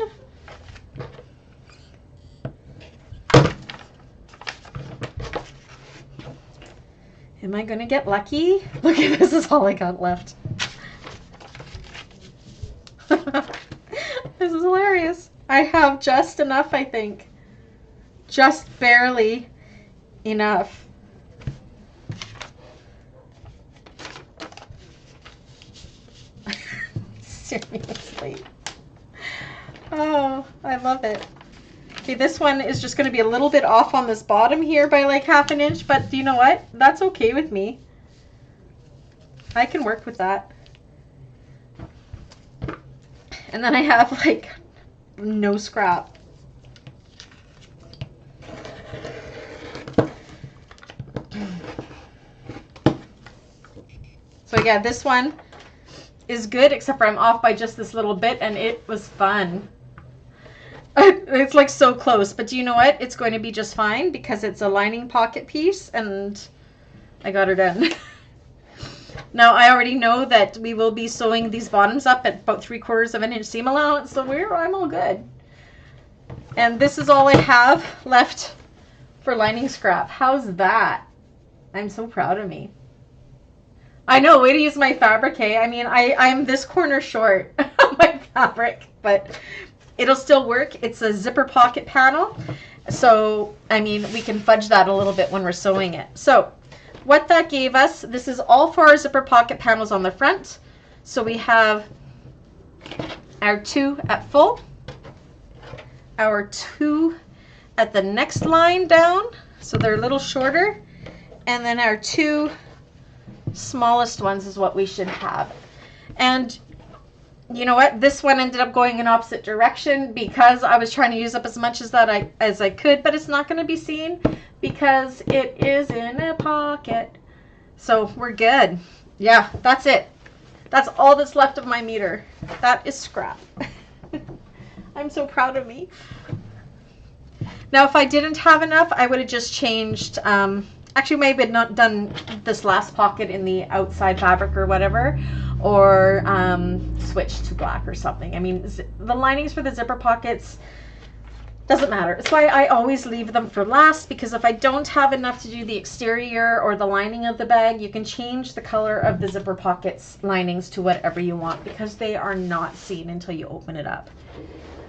Am I going to get lucky? Look at this, is all I got left. This is hilarious. I have just enough, I think. Just barely enough. Seriously. Oh, I love it. Okay, this one is just going to be a little bit off on this bottom here by like ½ an inch, but you know what? That's okay with me. I can work with that. And then I have like no scrap. So yeah, this one is good, except for I'm off by just this little bit, and it was fun. It's like so close, but do you know what? It's going to be just fine because it's a lining pocket piece, and I got her done. Now, I already know that we will be sewing these bottoms up at about 3/4 of an inch seam allowance, so I'm all good. And this is all I have left for lining scrap. How's that? I'm so proud of me. I know, way to use my fabric, hey? I mean, I'm this corner short of my fabric, but it'll still work. It's a zipper pocket panel, so, I mean, we can fudge that a little bit when we're sewing it. So, what that gave us, this is all 4 zipper pocket panels on the front. So we have our 2 at full, our 2 at the next line down, so they're a little shorter, and then our 2 smallest ones is what we should have. And you know what, this one ended up going in opposite direction because I was trying to use up as much as I could, but it's not going to be seen because it is in a pocket. So we're good. Yeah, that's it. That's all that's left of my meter. That is scrap. I'm so proud of me. Now, if I didn't have enough, I would have just changed, actually maybe not done this last pocket in the outside fabric or whatever, or switch to black or something. I mean, the linings for the zipper pockets, doesn't matter. It's why I always leave them for last, because if I don't have enough to do the exterior or the lining of the bag, you can change the color of the zipper pockets linings to whatever you want, because they are not seen until you open it up.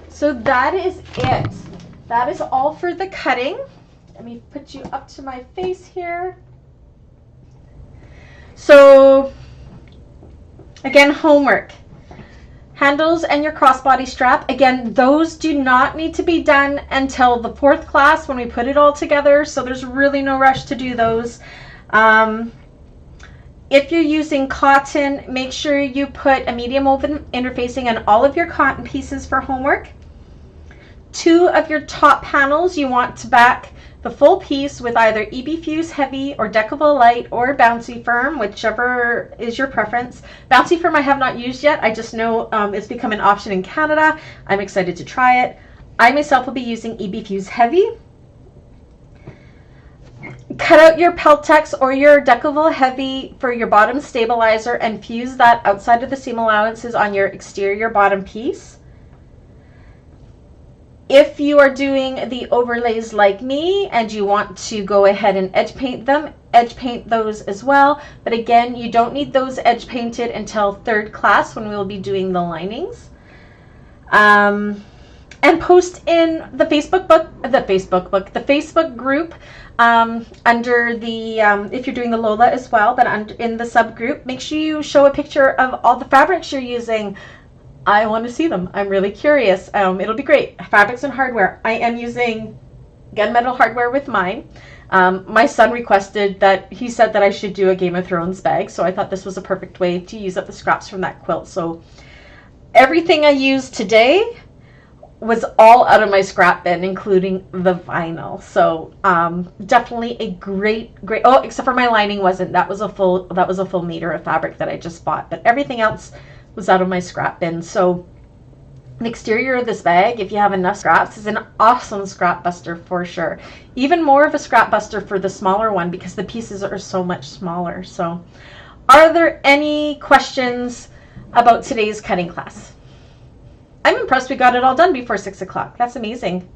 So that is it. That is all for the cutting. Let me put you up to my face here. So again, homework. Handles and your crossbody strap. Again, those do not need to be done until the 4th class when we put it all together. So there's really no rush to do those. If you're using cotton, make sure you put a medium open interfacing on all of your cotton pieces for homework. 2 of your top panels, you want to back the full piece with either EB Fuse Heavy or Decavol Light or Bouncy Firm, whichever is your preference. Bouncy Firm I have not used yet. I just know it's become an option in Canada. I'm excited to try it. I myself will be using EB Fuse Heavy. Cut out your Peltex or your Decavol Heavy for your bottom stabilizer and fuse that outside of the seam allowances on your exterior bottom piece. If you are doing the overlays like me and you want to go ahead and edge paint them, edge paint those as well. But again, you don't need those edge painted until 3rd class when we will be doing the linings. And post in the Facebook group under the, if you're doing the Lola as well, but in the subgroup, make sure you show a picture of all the fabrics you're using. I want to see them. I'm really curious. It'll be great. Fabrics and hardware. I am using gunmetal hardware with mine. My son requested that, he said that I should do a Game of Thrones bag, so I thought this was a perfect way to use up the scraps from that quilt. So everything I used today was all out of my scrap bin, including the vinyl. So definitely a great, oh, except for my lining wasn't. That was a full meter of fabric that I just bought, but everything else was out of my scrap bin. So the exterior of this bag, if you have enough scraps, is an awesome scrap buster for sure. Even more of a scrap buster for the smaller one because the pieces are so much smaller. So are there any questions about today's cutting class? I'm impressed we got it all done before 6 o'clock. That's amazing.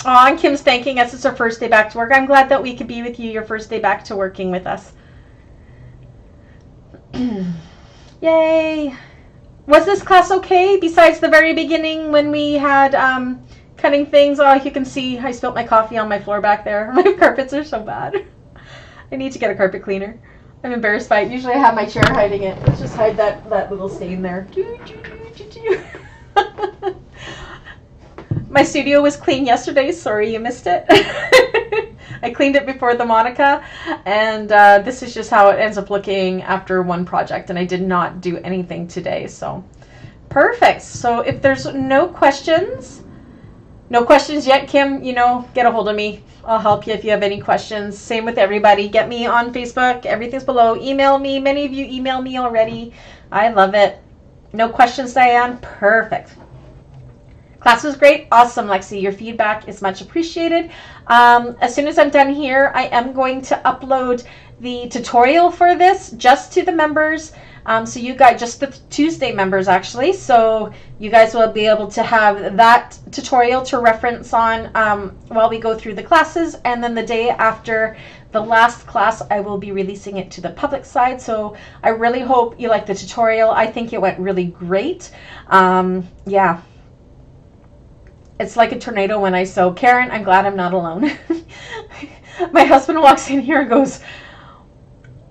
Oh, and Kim's thanking us. It's our first day back to work. I'm glad that we could be with you your first day back to working with us. Yay! Was this class okay? Besides the very beginning when we had cutting things. Oh, you can see I spilled my coffee on my floor back there. My carpets are so bad. I need to get a carpet cleaner. I'm embarrassed by it. Usually I have my chair hiding it. Let's just hide that little stain there. My studio was clean yesterday. Sorry you missed it. I cleaned it before the Monica, and this is just how it ends up looking after one project, and I did not do anything today. So perfect. So if there's no questions yet, Kim, get a hold of me. I'll help you if you have any questions. Same with everybody. Get me on Facebook. Everything's below. Email me. Many of you email me already. I love it. No questions, Diane? Perfect. Class was great. Awesome, Lexi. Your feedback is much appreciated. As soon as I'm done here, I am going to upload the tutorial for this just to the members. So you guys, just the Tuesday members actually. So you guys will be able to have that tutorial to reference on while we go through the classes. And then the day after the last class, I will be releasing it to the public side. So I really hope you like the tutorial. I think it went really great. Yeah. It's like a tornado when I sew. Karen, I'm glad I'm not alone. My husband walks in here and goes,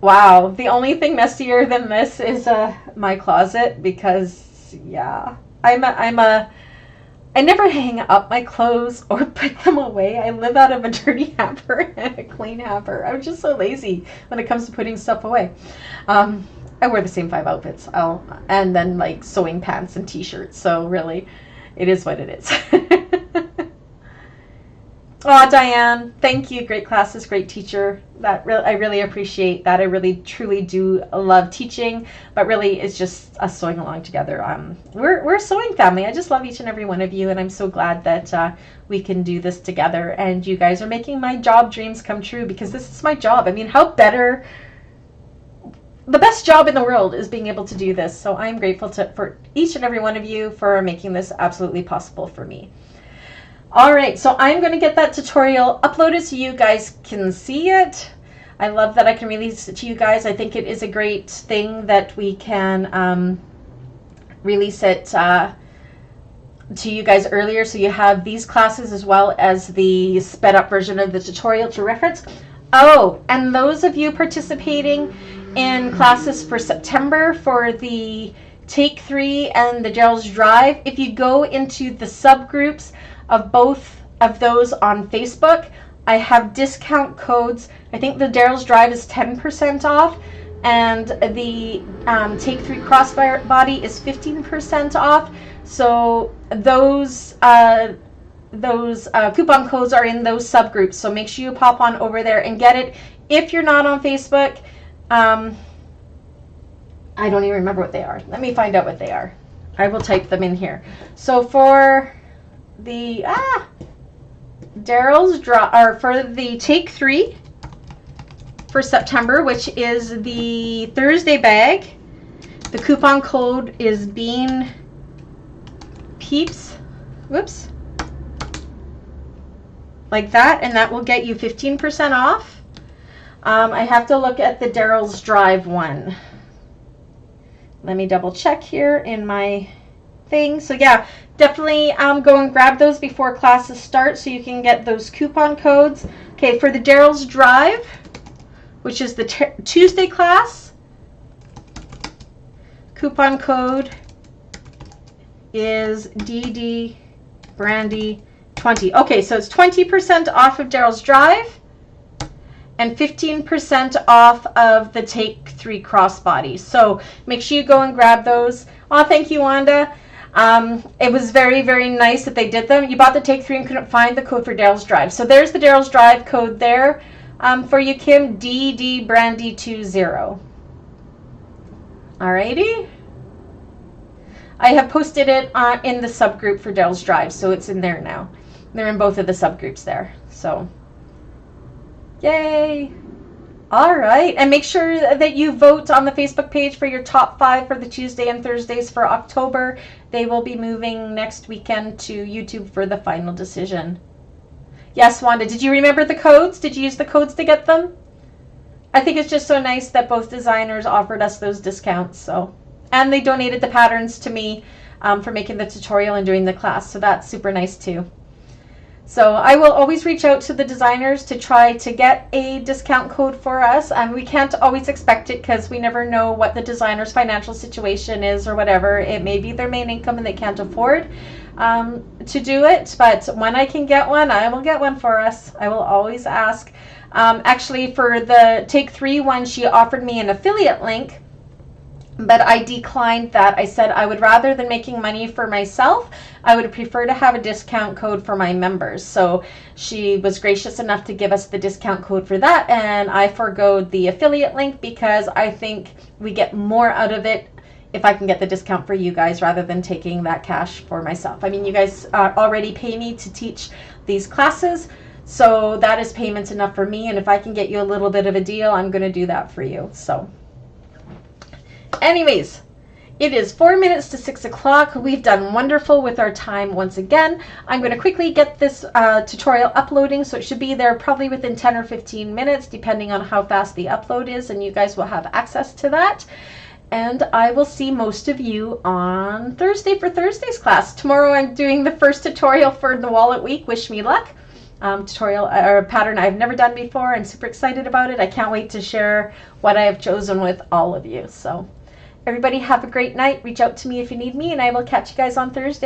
wow, the only thing messier than this is my closet because, yeah, I never hang up my clothes or put them away. I live out of a dirty hamper and a clean hamper. I'm just so lazy when it comes to putting stuff away. I wear the same 5 outfits. And then like sewing pants and t-shirts. So really, it is what it is. Oh, Diane, thank you. Great classes, great teacher. I really appreciate that. I really truly do love teaching, but really it's just us sewing along together. We're a sewing family. I just love each and every one of you, and I'm so glad that we can do this together. And you guys are making my job dreams come true, because this is my job. I mean, how better? The best job in the world is being able to do this. So I'm grateful for each and every one of you for making this absolutely possible for me. All right, so I'm going to get that tutorial uploaded so you guys can see it. I love that I can release it to you guys. I think it is a great thing that we can release it to you guys earlier, so you have these classes as well as the sped up version of the tutorial to reference. Oh, and those of you participating in classes for September for the Take 3 and the Daryl's Drive, if you go into the subgroups of both of those on Facebook, I have discount codes. I think the Daryl's Drive is 10% off, and the Take 3 Crossbody is 15% off. So those coupon codes are in those subgroups. So make sure you pop on over there and get it. If you're not on Facebook, I don't even remember what they are. Let me find out what they are. I will type them in here. So for the Daryl's Draw, or for the Take 3 for September, which is the Thursday bag, the coupon code is Bean Peeps. Whoops. Like that, and that will get you 15% off. I have to look at the Daryl's Drive one. Let me double check here in my thing. So yeah, definitely go and grab those before classes start so you can get those coupon codes. Okay, for the Daryl's Drive, which is the Tuesday class, coupon code is DD Brandy 20. Okay, so it's 20% off of Daryl's Drive and 15% off of the Take 3 Crossbody. So make sure you go and grab those. Oh, thank you, Wanda. It was very, very nice that they did them. You bought the Take 3 and couldn't find the code for Daryl's Drive. So there's the Daryl's Drive code there for you, Kim. DD Brandy 20. Alrighty. I have posted it in the subgroup for Daryl's Drive, so it's in there now. They're in both of the subgroups there. So, yay! All right, and make sure that you vote on the Facebook page for your top 5 for the Tuesday and Thursdays for October. They will be moving next weekend to YouTube for the final decision. Yes, Wanda, did you remember the codes? Did you use the codes to get them? I think it's just so nice that both designers offered us those discounts. So, and they donated the patterns to me for making the tutorial and doing the class. So that's super nice too. So I will always reach out to the designers to try to get a discount code for us. We can't always expect it because we never know what the designer's financial situation is or whatever. It may be their main income and they can't afford to do it. But when I can get one, I will get one for us. I will always ask. Actually, for the Take 3 one, she offered me an affiliate link, but I declined that. I said I would, rather than making money for myself, I would prefer to have a discount code for my members. So she was gracious enough to give us the discount code for that, and I forgoed the affiliate link because I think we get more out of it if I can get the discount for you guys rather than taking that cash for myself. I mean, you guys already pay me to teach these classes, so that is payments enough for me, and if I can get you a little bit of a deal, I'm going to do that for you. So anyways, it is 4 minutes to 6 o'clock. We've done wonderful with our time once again. I'm going to quickly get this tutorial uploading, so it should be there probably within 10 or 15 minutes, depending on how fast the upload is, and you guys will have access to that. And I will see most of you on Thursday for Thursday's class. Tomorrow I'm doing the first tutorial for the Wallet Week. Wish me luck. Tutorial or pattern I've never done before. I'm super excited about it. I can't wait to share what I have chosen with all of you. So everybody have a great night. Reach out to me if you need me, and I will catch you guys on Thursday.